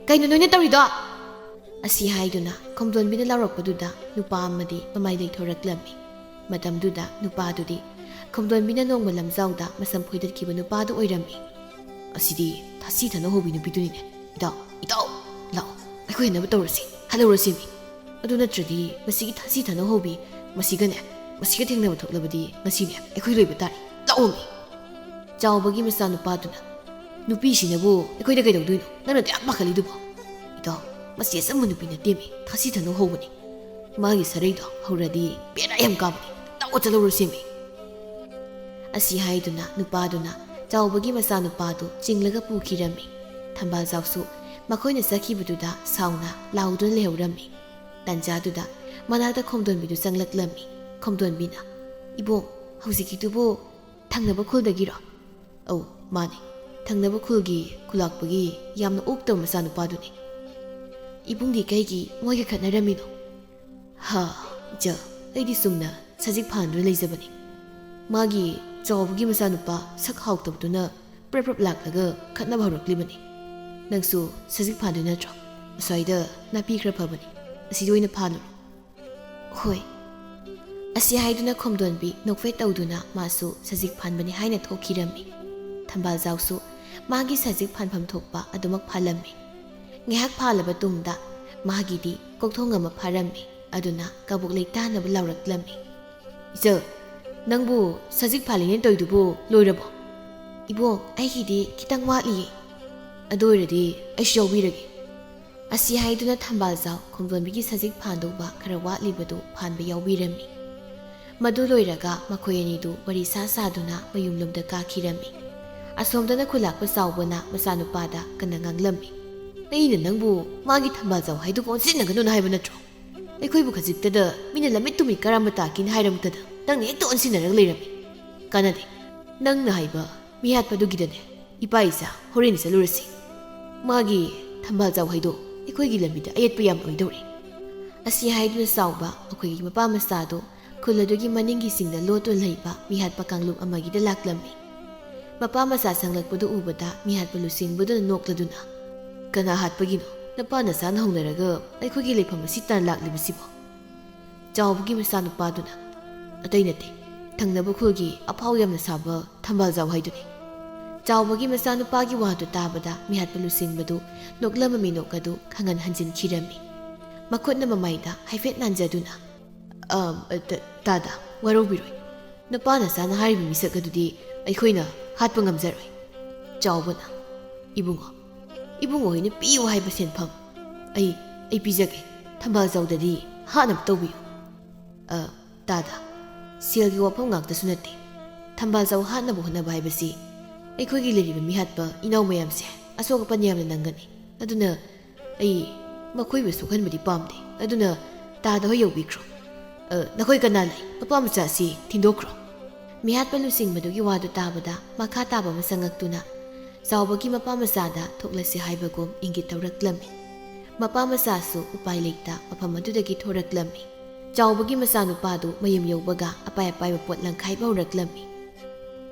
ꯀꯩꯅꯣ ꯅꯣꯏꯅ ꯇꯧꯔꯤꯗꯣ ꯑꯁꯤ ꯍꯥꯏꯗꯨꯅ ꯈꯣꯡꯗꯣꯟꯕꯤꯅ ꯂꯥꯎꯔꯛꯄꯗꯨꯗ ꯅꯨꯄꯥ ꯑꯃꯗꯤ ꯃꯃꯥꯏ ꯂꯩꯊꯣꯔꯛꯂꯝꯃꯤ ꯃꯇꯝꯗꯨꯗ ꯅꯨꯄꯥꯗꯨꯗꯤ ꯈꯣꯡꯗꯣꯟꯕꯤꯅ ꯅꯣꯡꯃ ꯂꯝꯖꯥꯎꯗ ꯃꯁꯝ ꯐꯣꯏꯗꯠꯈꯤꯕ ꯅꯨꯄꯥꯗꯨ ꯑꯣꯏꯔꯝꯃꯤ ꯑꯁꯤꯗꯤ ꯊꯥꯁꯤ ꯊꯅ ꯍꯧꯕꯤ ꯅꯨꯄꯤꯗꯨꯅꯤꯅꯦ ꯏꯇꯥꯎ ꯂꯥꯛꯑꯣ ꯑꯩꯈꯣꯏ ꯍꯟꯅꯕ ꯇꯧꯔꯁꯤ ꯍꯜꯂꯧꯔꯁꯤ ꯃꯤ ꯑꯗꯨ ꯅꯠꯇ꯭ꯔꯗꯤ ꯃꯁꯤꯒꯤ ꯊꯥꯁꯤ ꯊꯅ ꯍꯧꯕꯤ ꯃꯁꯤꯒ ꯊꯦꯡꯅꯕ ꯊꯣꯛꯂꯕꯗꯤ ꯉꯁꯤꯅꯦ ꯑꯩꯈꯣꯏ ꯂꯣꯏꯕ ꯇꯥꯔꯤ ꯂꯥꯛꯑꯣ ꯃꯤ ꯆꯥꯎꯕꯒꯤ ꯃꯆꯥꯅꯨꯄꯥꯗꯨꯅ ꯅꯨꯄꯤꯁꯤꯅꯕꯨ ꯑꯩꯈꯣꯏꯗ ꯀꯩꯗꯧꯗꯣꯏꯅꯣ ꯅꯪꯅ ꯀꯌꯥꯝ ꯄꯥꯈꯠꯂꯤꯗꯨꯕꯣ ꯏꯇꯥꯎ ꯃꯁꯤ ꯑꯆꯝꯕ ꯅꯨꯄꯤ ꯅꯠꯇꯦꯃꯤ ꯊꯥꯁꯤ ꯊꯅ ꯍꯧꯕꯅꯤ ꯃꯥꯒꯤ ꯁꯔꯩꯗꯣ ꯍꯧꯔꯗꯤ ꯕꯦꯔꯥ ꯌꯥꯝ ꯀꯥꯕꯅꯤ ꯂꯥꯛꯑꯣ ꯆꯠꯂꯧꯔꯁꯤ ꯃꯤ ꯑꯁꯤ ꯍꯥꯏꯗꯨꯅ ꯅꯨꯄꯥꯗꯨꯅ ꯆꯥꯎꯕꯒꯤ ꯃꯆꯥꯅꯨꯄꯥꯗꯨ ꯆꯤꯡꯂꯒ ꯄꯨꯈꯤꯔꯝꯃꯤ ꯊꯝꯕꯥꯜꯖꯥꯎꯁꯨ ꯃꯈꯣꯏꯅ ꯆꯠꯈꯤꯕꯗꯨꯗ ꯁꯥꯎꯅ ꯂꯥꯎꯗꯨꯅ ꯂꯩꯍꯧꯔꯝꯃꯤ ꯇꯟꯖꯥꯗꯨꯗ ꯃꯅꯥꯛꯇ ꯈꯣꯡꯗꯣꯟꯕꯤꯗꯨ ꯆꯪꯂꯛꯂꯝꯃꯤ ꯈꯣꯡꯗꯣꯟꯕꯤꯅ ꯏꯕꯣꯡ ꯍꯧꯖꯤꯛꯀꯤꯗꯨꯕꯨ ꯊꯪꯅꯕ ꯈꯨꯜꯗꯒꯤꯔꯣ ꯑꯧ ꯃꯥꯅꯤ ꯊꯪꯅꯕ ꯈꯨꯜꯒꯤ ꯈꯨꯂꯥꯛꯄꯒꯤ ꯌꯥꯝꯅ ꯑꯣꯛꯇꯕ ꯃꯆꯥꯅꯨꯄꯥꯗꯨꯅꯤ ꯏꯕꯨꯡꯗꯤ ꯀꯩꯒꯤ ꯃꯣꯏꯒ ꯈꯠꯅꯔꯝꯃꯤꯅꯣ ꯑꯩꯗꯤ ꯆꯨꯝꯅ ꯁꯖꯤꯛ ꯐꯥꯟꯗꯨꯅ ꯂꯩꯖꯕꯅꯤ ꯃꯥꯒꯤ ꯆꯥꯎꯕꯒꯤ ꯃꯆꯥꯅꯨꯄꯥ ꯁꯛ ꯍꯥꯎꯇꯕꯗꯨꯅ ꯄ꯭ꯔꯞ ꯂꯥꯛꯂꯒ ꯈꯠꯅꯕ ꯍꯧꯔꯛꯂꯤꯕꯅꯤ ꯅꯪꯁꯨ ꯁꯖꯤꯛ ꯐꯥꯟꯗꯣꯏ ꯅꯠꯇ꯭ꯔꯣ ꯑꯁ꯭ꯋꯥꯏꯗ ꯅꯥꯄꯤ ꯈꯔ ꯐꯕꯅꯤ ꯑꯁꯤꯗ ꯑꯣꯏꯅ ꯐꯥꯜꯂꯨꯔꯣ ꯍꯣꯏ ꯑꯁꯤ ꯍꯥꯏꯗꯨꯅ ꯈꯣꯡꯗꯣꯟꯕꯤ ꯅꯣꯛꯐꯦꯠ ꯇꯧꯗꯨꯅ ꯃꯥꯁꯨ ꯁꯖꯤꯛ ꯐꯥꯟꯕꯅꯤ ꯍꯥꯏꯅ ꯊꯣꯛꯈꯤꯔꯝꯃꯤ ꯊꯝꯕꯥꯜꯖꯥꯎꯁꯨ ꯃꯥꯒꯤ ꯁꯖꯤꯛ ꯐꯥꯟꯐꯝ ꯊꯣꯛꯄ ꯑꯗꯨꯃꯛ ꯐꯥꯜꯂꯝꯃꯤ ꯉꯥꯏꯍꯥꯛ ꯐꯥꯜꯂꯕ ꯇꯨꯡꯗ ꯃꯥꯒꯤꯗꯤ ꯀꯣꯛꯊꯣꯡ ꯑꯃ ꯐꯥꯔꯝꯃꯤ ꯑꯗꯨꯅ ꯀꯕꯣꯛ ꯂꯩ ꯇꯥꯅꯕ ꯂꯥꯎꯔꯛꯂꯝꯃꯤ ꯏꯆꯜ ꯅꯪꯕꯨ ꯁꯖꯤꯛ ꯐꯥꯜꯂꯤꯅꯦ ꯇꯧꯏꯗꯨꯕꯨ ꯂꯣꯏꯔꯕꯣ ꯏꯕꯣꯡ ꯑꯩꯒꯤꯗꯤ ꯈꯤꯇꯪ ꯋꯥꯠꯂꯤꯌꯦ ꯑꯗꯨ ꯑꯣꯏꯔꯗꯤ ꯑꯩꯁꯨ ꯌꯥꯎꯕꯤꯔꯒꯦ ꯑꯁꯤ ꯍꯥꯏꯗꯨꯅ ꯊꯝꯕꯥꯜꯖꯥꯎ ꯈꯣꯡꯗꯣꯟꯕꯤꯒꯤ ꯁꯖꯤꯛ ꯐꯥꯟꯗꯧꯕ ꯈꯔ ꯋꯥꯠꯂꯤꯕꯗꯨ ꯐꯥꯟꯕ ꯌꯥꯎꯕꯤꯔꯝꯃꯤ ꯃꯗꯨ ꯂꯣꯏꯔꯒ ꯃꯈꯣꯏ ꯑꯅꯤꯗꯨ ꯋꯥꯔꯤ ꯁꯥꯗꯨꯅ ꯃꯌꯨꯝꯂꯣꯝꯗ ꯀꯥꯈꯤꯔꯝꯃꯤ ꯑꯁꯣꯝꯗꯅ ꯈꯨꯂꯥꯛꯄ ꯆꯥꯎꯕꯅ ꯃꯆꯥꯅꯨꯄꯥꯗ ꯀꯟꯅ ꯉꯥꯡꯂꯝꯃꯤ ꯑꯩꯅ ꯅꯪꯕꯨ ꯃꯥꯒꯤ ꯊꯝꯕꯥꯜꯖꯥꯎ ꯍꯥꯏꯗꯨ ꯑꯣꯟꯁꯤꯟꯅꯒꯅꯨꯅ ꯍꯥꯏꯕ ꯅꯠꯇ꯭ꯔꯣ ꯑꯩꯈꯣꯏꯕꯨ ꯈꯖꯤꯛꯇꯗ ꯃꯤꯅ ꯂꯝꯃꯤꯠ ꯇꯨꯃꯤꯠ ꯀꯔꯝꯕ ꯇꯥꯀꯤꯅ ꯍꯥꯏꯔꯝꯕꯗ ꯅꯪꯅ ꯍꯦꯛꯇ ꯑꯣꯟꯁꯤꯟꯅꯔꯒ ꯂꯩꯔꯝꯃꯤ ꯀꯥꯟꯅꯗꯦ ꯅꯪꯅ ꯍꯥꯏꯕ ꯃꯤꯍꯥꯠꯄꯗꯨꯒꯤꯗꯅꯦ ꯏꯄꯥ ꯏꯆꯥ ꯍꯣꯔꯦꯟ ꯆꯠꯂꯨꯔꯁꯤ ꯃꯥꯒꯤ ꯊꯝꯕꯥꯜꯖꯥꯎ ꯍꯩꯗꯣ ꯑꯩꯈꯣꯏꯒꯤ ꯂꯝꯕꯤꯗ ꯑꯌꯦꯠꯄ ꯌꯥꯝ ꯑꯣꯏꯗꯧꯔꯤ ꯑꯁꯤ ꯍꯥꯏꯗꯨꯅ ꯆꯥꯎꯕ ꯑꯩꯈꯣꯏꯒꯤ ꯃꯄꯥ ꯃꯆꯥꯗꯣ ꯈꯨꯜ ꯑꯗꯨꯒꯤ ꯃꯅꯤꯡꯒꯤ ꯆꯤꯡꯗ ꯂꯣꯠꯇꯨꯅ ꯂꯩꯕ ꯃꯤꯍꯥꯠꯄ ꯀꯥꯡꯂꯨꯞ ꯑꯃꯒꯤꯗ ꯂꯥꯛꯂꯝꯃꯤ ꯃꯄꯥ ꯃꯆꯥ ꯆꯪꯂꯛꯄꯗꯨ ꯎꯕꯗ ꯃꯤꯍꯥꯠꯄ ꯂꯨꯆꯤꯡꯕꯗꯨꯅ ꯅꯣꯛꯂꯗꯨꯅ ꯀꯅꯥ ꯍꯥꯠꯄꯒꯤꯅꯣ ꯅꯄꯥ ꯅꯆꯥꯅ ꯍꯧꯅꯔꯒ ꯑꯩꯈꯣꯏꯒꯤ ꯂꯩꯐꯝ ꯑꯁꯤ ꯇꯥꯟ ꯂꯥꯛꯂꯤꯕꯁꯤꯕꯣ ꯆꯥꯎꯕꯒꯤ ꯃꯆꯥꯅꯨꯄꯥꯗꯨꯅ ꯑꯇꯩ ꯅꯠꯇꯦ ꯊꯪꯅꯕ ꯈꯨꯜꯒꯤ ꯑꯐꯥꯎ ꯌꯥꯝꯅ ꯁꯥꯕ ꯊꯝꯕꯥꯜꯖꯥꯎ ꯍꯥꯏꯗꯨꯅꯤ ꯆꯥꯎꯕꯒꯤ ꯃꯆꯥꯅꯨꯄꯥꯒꯤ ꯋꯥꯗꯨ ꯇꯥꯕꯗ ꯃꯤꯍꯥꯠꯄ ꯂꯨꯆꯤꯡꯕꯗꯨ ꯅꯣꯛꯂꯝꯕ ꯃꯤꯅꯣꯛ ꯑꯗꯨ ꯈꯪꯍꯟ ꯍꯟꯖꯤꯟꯈꯤꯔꯝꯃꯤ ꯃꯈꯨꯠꯅ ꯃꯃꯥꯏꯗ ꯍꯥꯏꯐꯦꯠ ꯅꯥꯟꯖꯗꯨꯅ ꯇꯥꯗ ꯋꯥꯔꯧꯕꯤꯔꯣꯏ ꯅꯄꯥ ꯅꯆꯥꯅ ꯍꯥꯏꯔꯤꯕ ꯃꯤꯁꯛ ꯑꯗꯨꯗꯤ ꯑꯩꯈꯣꯏꯅ ꯍꯥꯠꯄ ꯉꯝꯖꯔꯣꯏ ꯆꯥꯎꯕꯅ ꯏꯕꯨꯡꯉꯣ ꯍꯣꯏꯅ ꯄꯤꯌꯨ ꯍꯥꯏꯕ ꯁꯦꯟꯐꯝ ꯑꯩ ꯄꯤꯖꯒꯦ ꯊꯝꯕꯥꯜꯖꯥꯎꯗꯗꯤ ꯍꯥꯠꯅꯕ ꯇꯧꯕꯤꯌꯨ ꯇꯥꯗ ꯁꯦꯜꯒꯤ ꯋꯥꯐꯝ ꯉꯥꯛꯇꯁꯨ ꯅꯠꯇꯦ ꯊꯝꯕꯥꯜꯖꯥꯎ ꯍꯥꯠꯅꯕ ꯍꯣꯠꯅꯕ ꯍꯥꯏꯕꯁꯤ ꯑꯩꯈꯣꯏꯒꯤ ꯂꯩꯔꯤꯕ ꯃꯤꯍꯥꯠꯄ ꯏꯅꯥꯎ ꯃꯌꯥꯝꯁꯦ ꯑꯁꯣꯛ ꯑꯄꯟ ꯌꯥꯝꯅ ꯅꯪꯒꯅꯤ ꯑꯗꯨꯅ ꯑꯩ ꯃꯈꯣꯏꯕꯨ ꯁꯣꯛꯍꯟꯕꯗꯤ ꯄꯥꯝꯗꯦ ꯑꯗꯨꯅ ꯇꯥꯗ ꯍꯣꯏ ꯌꯧꯕꯤꯈ꯭ꯔꯣ ꯅꯈꯣꯏ ꯀꯅꯥ ꯂꯩ ꯃꯄꯥ ꯃꯆꯥ ꯑꯁꯤ ꯊꯤꯟꯗꯣꯛꯈ꯭ꯔꯣ ꯃꯤꯍꯥꯠꯄ ꯂꯨꯆꯤꯡꯕꯗꯨꯒꯤ ꯋꯥꯗꯨ ꯇꯥꯕꯗ ꯃꯈꯥ ꯇꯥꯕ ꯑꯃ ꯆꯪꯉꯛꯇꯨꯅ ꯆꯥꯎꯕꯒꯤ ꯃꯄꯥ ꯃꯆꯥꯗ ꯊꯣꯛꯂꯁꯤ ꯍꯥꯏꯕꯒꯨꯝ ꯏꯪꯒꯤꯠ ꯇꯧꯔꯛꯂꯝꯃꯤ ꯃꯄꯥ ꯃꯆꯥꯁꯨ ꯎꯄꯥꯏ ꯂꯩꯇ ꯃꯐꯝ ꯑꯗꯨꯗꯒꯤ ꯊꯣꯔꯛꯂꯝꯃꯤ ꯆꯥꯎꯕꯒꯤ ꯃꯆꯥꯅꯨꯄꯥꯗꯨ ꯃꯌꯨꯝ ꯌꯧꯕꯒ ꯑꯄꯥꯏ ꯑꯄꯥꯏꯕ ꯄꯣꯠ ꯂꯪꯈꯥꯏꯕ ꯍꯧꯔꯛꯂꯝꯃꯤ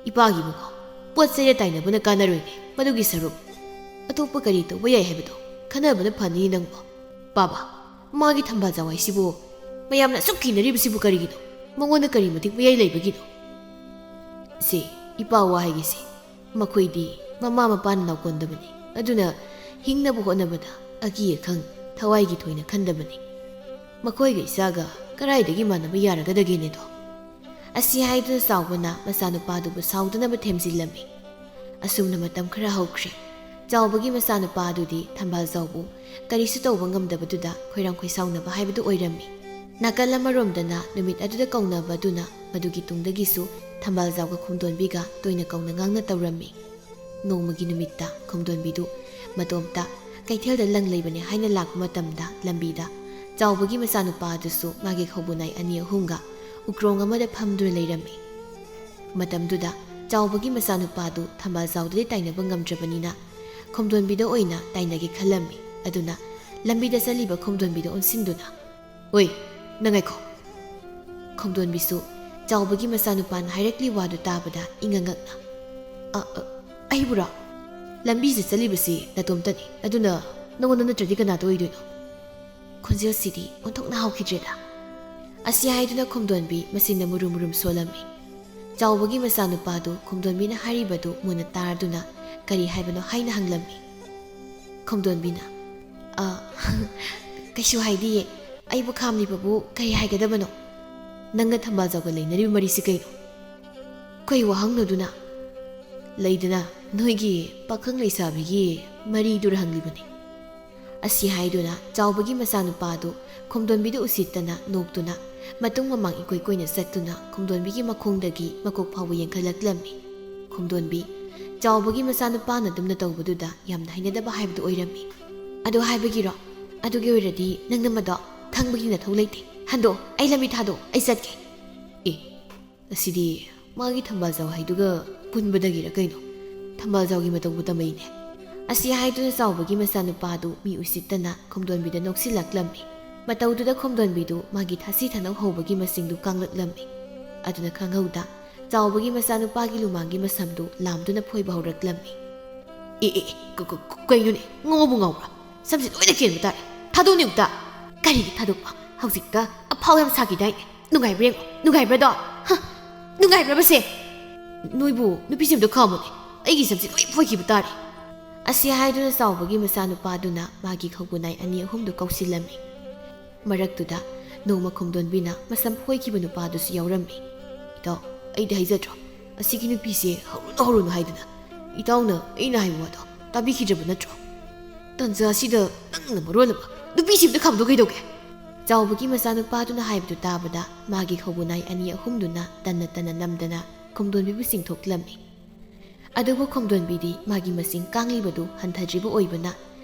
ꯏꯄꯥꯒꯤ ꯏꯕꯨꯡꯉꯣ ꯄꯣꯠ ꯆꯩꯗ ꯇꯥꯏꯅꯕꯅ ꯀꯥꯟꯅꯔꯣꯏꯅꯦ ꯃꯗꯨꯒꯤ ꯁꯔꯨꯛ ꯑꯇꯣꯞꯄ ꯀꯔꯤ ꯇꯧꯕ ꯌꯥꯏ ꯍꯥꯏꯕꯗꯣ ꯈꯟꯅꯕꯅ ꯐꯅꯤ ꯅꯪꯕꯣ ꯕꯥꯕꯥ ꯃꯥꯒꯤ ꯊꯝꯕꯥꯜꯖꯥꯎ ꯍꯥꯏꯁꯤꯕꯨ ꯃꯌꯥꯝꯅ ꯑꯁꯨꯛ ꯀꯤꯅꯔꯤꯕꯁꯤꯕꯨ ꯀꯔꯤꯒꯤꯅꯣ ꯃꯉꯣꯟꯗ ꯀꯔꯤ ꯃꯇꯤꯛ ꯃꯌꯥꯏ ꯂꯩꯕꯒꯤꯅꯣ ꯁꯤ ꯏꯄꯥ ꯋꯥ ꯍꯥꯏꯒꯦꯁꯤ ꯃꯈꯣꯏꯗꯤ ꯃꯃꯥ ꯃꯄꯥꯅ ꯅꯥꯎꯀꯣꯟꯗꯕꯅꯤ ꯑꯗꯨꯅ ꯍꯤꯡꯅꯕ ꯍꯣꯠꯅꯕꯗ ꯑꯀꯤ ꯑꯈꯪ ꯊꯋꯥꯏꯒꯤ ꯊꯣꯏꯅ ꯈꯟꯗꯕꯅꯤ ꯃꯈꯣꯏꯒ ꯏꯆꯥꯒ ꯀꯔꯥꯏꯗꯒꯤ ꯃꯥꯟꯅꯕ ꯌꯥꯔꯒꯗꯒꯦꯅꯦꯗꯣ ꯑꯁꯤ ꯍꯥꯏꯗꯨꯅ ꯆꯥꯎꯕꯅ ꯃꯆꯥꯅꯨꯄꯥꯗꯨꯕꯨ ꯁꯥꯎꯗꯅꯕ ꯊꯦꯝꯖꯤꯜꯂꯝꯃꯤ ꯑꯁꯨꯝꯅ ꯃꯇꯝ ꯈꯔ ꯍꯧꯈ꯭ꯔꯦ ꯆꯥꯎꯕꯒꯤ ꯃꯆꯥꯅꯨꯄꯥ ꯑꯗꯨꯗꯤ ꯊꯝꯕꯥꯜꯖꯥꯎꯕꯨ ꯀꯔꯤꯁꯨ ꯇꯧꯕ ꯉꯝꯗꯕꯗꯨꯗ ꯈꯣꯏꯔꯥꯡ ꯈꯣꯏꯁꯥꯎꯅꯕ ꯍꯥꯏꯕꯗꯨ ꯑꯣꯏꯔꯝꯃꯤ ꯅꯥꯀꯜ ꯑꯃꯔꯣꯝꯗꯅ ꯅꯨꯃꯤꯠ ꯑꯗꯨꯗ ꯀꯧꯅꯕꯗꯨꯅ ꯃꯗꯨꯒꯤ ꯇꯨꯡꯗꯒꯤꯁꯨ ꯊꯝꯕꯥꯜꯖꯥꯎꯒ ꯈꯣꯝꯗꯣꯟꯕꯤꯒ ꯇꯣꯏꯅ ꯀꯧꯅ ꯉꯥꯡꯅ ꯇꯧꯔꯝꯃꯤ꯫ ꯅꯣꯡꯃꯒꯤ ꯅꯨꯃꯤꯠꯇ ꯈꯣꯝꯗꯣꯟꯕꯤꯗꯨ ꯃꯇꯣꯝꯇ ꯀꯩꯊꯦꯜꯗ ꯂꯪ ꯂꯩꯕꯅꯤ ꯍꯥꯏꯅ ꯂꯥꯛꯄ ꯃꯇꯝꯗ ꯂꯝꯕꯤꯗ ꯆꯥꯎꯕꯒꯤ ꯃꯆꯥꯅꯨꯄꯥ ꯑꯗꯨꯁꯨ ꯃꯥꯒꯤ ꯈꯧꯕꯨꯅꯥꯏ 2-3ꯒ ꯎꯀ꯭ꯔꯣꯡ ꯑꯃꯗ ꯐꯝꯗꯨꯅ ꯂꯩꯔꯝꯃꯤ꯫ ꯃꯇꯝꯗꯨꯗ ꯆꯥꯎꯕꯒꯤ ꯃꯆꯥꯅꯨꯄꯥꯗꯨ ꯊꯝꯕꯥꯜꯖꯥꯎꯗꯗꯤ ꯇꯥꯏꯅꯕ ꯉꯝꯗ꯭ꯔꯕꯅꯤꯅ ꯈꯣꯝꯗꯣꯟꯕꯤꯗ ꯑꯣꯏꯅ ꯇꯥꯏꯅꯒꯦ ꯈꯜꯂꯝꯃꯤ꯫ ꯑꯗꯨꯅ ꯂꯝꯕꯤꯗ ꯆꯠꯂꯤꯕ ꯈꯣꯝꯗꯣꯟꯕꯤꯗ ꯑꯣꯟꯁꯤꯟꯗꯨꯅ "ꯑꯣꯏ ꯅꯪ ꯉꯥꯏꯈꯣ." ꯈꯣꯝꯗꯣꯟꯕꯤꯁꯨ ꯆꯥꯎꯕꯒꯤ ꯃꯆꯥꯅꯨꯄꯥꯅ ꯍꯥꯏꯔꯛꯂꯤ ꯋꯥꯗꯨ ꯇꯥꯕꯗ ꯏꯉꯛꯉꯛꯅ "ꯑꯩꯕꯨꯔꯣ? ꯂꯝꯕꯤꯁꯤ ꯆꯠꯂꯤꯕꯁꯤ ꯅꯇꯣꯝꯇꯅꯤ, ꯑꯗꯨꯅ ꯅꯉꯣꯟꯗ ꯅꯠꯇ꯭ꯔꯗꯤ ꯀꯅꯥꯗ ꯑꯣꯏꯗꯣꯏꯅꯣ?" ꯈꯣꯟꯖꯦꯜꯁꯤꯗꯤ ꯑꯣꯟꯊꯣꯛꯅ ꯍꯥꯎꯈꯤꯗ꯭ꯔꯦꯗ꯫ ꯑꯁꯤ ꯍꯥꯏꯗꯨꯅ ꯈꯣꯝꯗꯣꯟꯕꯤ ꯃꯆꯤꯟꯅ ꯃꯨꯔꯨꯝ ꯃꯨꯔꯨꯝ ꯁꯣꯜꯂꯝꯃꯤ꯫ ꯆꯥꯎꯕꯒꯤ ꯃꯆꯥꯅꯨꯄꯥꯗꯨ ꯈꯣꯝꯗꯣꯟꯕꯤꯅ ꯍꯥꯏꯔꯤꯕꯗꯨ ꯃꯨꯟꯅ ꯇꯥꯔꯗꯨꯅ ꯀꯔꯤ ꯍꯥꯏꯕꯅꯣ ꯍꯥꯏꯅ ꯍꯪꯂꯝꯃꯤ꯫ ꯈꯣꯝꯗꯣꯟꯕꯤꯅ "ꯀꯩꯁꯨ ꯍꯥꯏꯗꯤꯌꯦ, ꯑꯩꯕꯨ ꯈꯥꯝꯂꯤꯕꯕꯨ ꯀꯔꯤ ꯍꯥꯏꯒꯗꯕꯅꯣ? ꯅꯪꯅ ꯊꯝꯕꯥꯜꯖꯥꯎꯒ ꯂꯩꯅꯔꯤꯕ ꯃꯔꯤꯁꯤ ꯀꯩꯅꯣ?" "ꯀꯩ ꯋꯥꯍꯪꯅꯣꯗꯨꯅ?" "ꯂꯩꯗꯅ ꯅꯣꯏꯒꯤ ꯄꯥꯈꯪ ꯂꯩꯁꯥꯕꯤꯒꯤ ꯃꯔꯤꯗꯨꯔ ꯍꯪꯂꯤꯕꯅꯤ." ꯑꯁꯤ ꯍꯥꯏꯗꯨꯅ ꯆꯥꯎꯕꯒꯤ ꯃꯆꯥꯅꯨꯄꯥꯗꯨ ꯈꯣꯝꯗꯣꯟꯕꯤꯗ ꯎꯁꯤꯠꯇꯅ ꯅꯣꯛꯇꯨꯅ ꯃꯇꯨꯡ ꯃꯃꯥꯡ ꯏꯀꯣꯏ ꯀꯣꯏꯅ ꯆꯠꯇꯨꯅ ꯈꯣꯝꯗꯣꯟꯕꯤꯒꯤ ꯃꯈꯣꯡꯗꯒꯤ ꯃꯀꯣꯛ ꯐꯥꯎꯕ ꯌꯦꯡꯈꯠꯂꯛꯂꯝꯃꯤ꯫ ꯈꯣꯝꯗꯣꯟꯕꯤ ꯆꯥꯎꯕꯒꯤ ꯃꯆꯥꯅꯨꯄꯥꯅ ꯑꯗꯨꯝꯅ ꯇꯧꯕꯗꯨꯗ ꯌꯥꯝꯅ ꯍꯩꯅꯗꯕ ꯍꯥꯏꯕꯗꯨ ꯑꯣꯏꯔꯝꯃꯤ꯫ "ꯑꯗꯨ ꯍꯥꯏꯕꯒꯤꯔꯣ? ꯑꯗꯨꯒꯤ ꯑꯣꯏꯔꯗꯤ ꯅꯪꯅ ꯃꯗꯣ ꯈꯪꯕꯒꯤ ꯅꯊꯧ ꯂꯩꯇꯦ꯫ ꯍꯟꯗꯣ, ꯑꯩ ꯂꯝꯕꯤ ꯊꯥꯗꯣ, ꯑꯩ ꯆꯠꯀꯦ." ꯑꯁꯤꯗꯤ ꯃꯥꯒꯤ ꯊꯝꯕꯥꯜꯖꯥꯎ ꯍꯥꯏꯗꯨꯒ ꯄꯨꯟꯕꯗꯒꯤꯔ ꯀꯩꯅꯣ? ꯊꯝꯕꯥꯜꯖꯥꯎꯒꯤ ꯃꯇꯧꯕꯨ ꯇꯝꯃꯩꯅꯦ꯫ ꯑꯁꯤ ꯍꯥꯏꯗꯨꯅ ꯆꯥꯎꯕꯒꯤ ꯃꯆꯥꯅꯨꯄꯥꯗꯨ ꯃꯤ ꯎꯁꯤꯠꯇꯅ ꯈꯣꯝꯗꯣꯟꯕꯤꯗ ꯅꯣꯛꯁꯤꯜꯂꯛꯂꯝꯃꯤ꯫ ꯃꯇꯧꯗꯨꯗ ꯈꯣꯝꯗꯣꯟꯕꯤꯗꯨ ꯃꯥꯒꯤ ꯊꯥꯁꯤ ꯊꯅꯧ ꯍꯧꯕꯒꯤ ꯃꯁꯤꯡꯗꯨ ꯀꯥꯡꯂꯛꯂꯝꯃꯤ꯫ ꯑꯗꯨꯅ ꯈꯪꯍꯧꯗ ꯆꯥꯎꯕꯒꯤ ꯃꯆꯥꯅꯨꯄꯥꯒꯤ ꯂꯨꯃꯥꯡꯒꯤ ꯃꯁꯝꯗꯨ ꯂꯥꯝꯗꯨꯅ ꯐꯣꯏꯕ ꯍꯧꯔꯛꯂꯝꯃꯤ꯫ "ꯀꯩꯅꯣꯅꯦ, ꯉꯥꯎꯕꯨ ꯉꯥꯎꯕ꯭ꯔꯥ? ꯁꯝꯁꯤ ꯂꯣꯏꯅ ꯀꯦꯟꯕ ꯇꯥꯔꯦ, ꯊꯥꯗꯣꯛꯅꯤ ꯑꯃꯨꯛꯇ." "ꯀꯔꯤꯒꯤ ꯊꯥꯗꯣꯛꯄ? ꯍꯧꯖꯤꯛꯇ ꯑꯐꯥꯎ ꯌꯥꯝ ꯁꯥꯈꯤꯗꯥꯏꯅꯦ? ꯅꯨꯡꯉꯥꯏꯕ꯭ꯔꯥ ꯌꯦꯡꯉꯣ, ꯅꯨꯡꯉꯥꯏꯕ꯭ꯔꯥꯗꯣ? ꯅꯨꯡꯉꯥꯏꯕ꯭ꯔꯕꯁꯦ? ꯅꯣꯏꯕꯨ ꯅꯨꯄꯤꯁꯤ ꯑꯝꯇ ꯈꯥꯝꯃꯨꯅꯦ, ꯑꯩꯒꯤ ꯁꯝꯁꯤ ꯂꯣꯏ ꯐꯣꯏꯈꯤꯕ ꯇꯥꯔꯦ." ꯑꯁꯤ ꯍꯥꯏꯗꯨꯅ ꯆꯥꯎꯕꯒꯤ ꯃꯆꯥꯅꯨꯄꯥꯗꯨꯅ ꯃꯥꯒꯤ ꯈꯧꯕꯨꯅꯥꯏ 2-3ꯗꯨ ꯀꯧꯁꯤꯜꯂꯝꯃꯤ꯫ ꯃꯔꯛꯇꯨꯗ ꯅꯣꯡꯃ ꯈꯣꯝꯗꯣꯟꯕꯤꯅ ꯃꯁꯝ ꯐꯣꯏꯈꯤꯕ ꯅꯨꯄꯥꯗꯨꯁꯨ ꯌꯥꯎꯔꯝꯃꯤ꯫ "ꯏꯇꯥꯎ, ꯑꯩꯗꯤ ꯍꯥꯏꯖꯗ꯭ꯔꯣ, ꯑꯁꯤꯒꯤ ꯅꯨꯄꯤꯁꯦ ꯍꯧꯔꯨꯅꯨ ꯍꯧꯔꯨꯅꯨ ꯍꯥꯏꯗꯨꯅ? ꯏꯇꯥꯎꯅ ꯑꯩꯅ ꯍꯥꯏꯕ ꯋꯥꯗꯣ ꯇꯥꯕꯤꯈꯤꯗ꯭ꯔꯕ ꯅꯠꯇ꯭ꯔꯣ? ꯇꯟꯖꯥꯁꯤꯗ ꯅꯪꯅ ꯃꯔꯣꯜ ꯑꯃ ꯅꯨꯄꯤꯁꯤ ꯑꯝꯇ ꯈꯥꯝꯗꯣ ꯀꯩꯗꯧꯒꯦ?" ꯆꯥꯎꯕꯒꯤ ꯃꯆꯥꯅꯨꯄꯥꯗꯨꯅ ꯍꯥꯏꯕꯗꯨ ꯇꯥꯕꯗ ꯃꯥꯒꯤ ꯈꯧꯕꯨꯅꯥꯏ 2-3ꯗꯨꯅ ꯇꯟꯅ ꯇꯟꯅ ꯅꯝꯗꯅ ꯈꯣꯝꯗꯣꯟꯕꯤꯕꯨ ꯆꯤꯡꯊꯣꯛꯂꯝꯃꯤ꯫ ꯑꯗꯨꯕꯨ ꯈꯣꯝꯗꯣꯟꯕꯤꯗꯤ ꯃꯥꯒꯤ ꯃꯁꯤꯡ ꯀꯥꯡꯂꯤꯕꯗꯨ ꯍꯟꯊꯗ꯭ꯔꯤꯕ ꯑꯣꯏꯕꯅ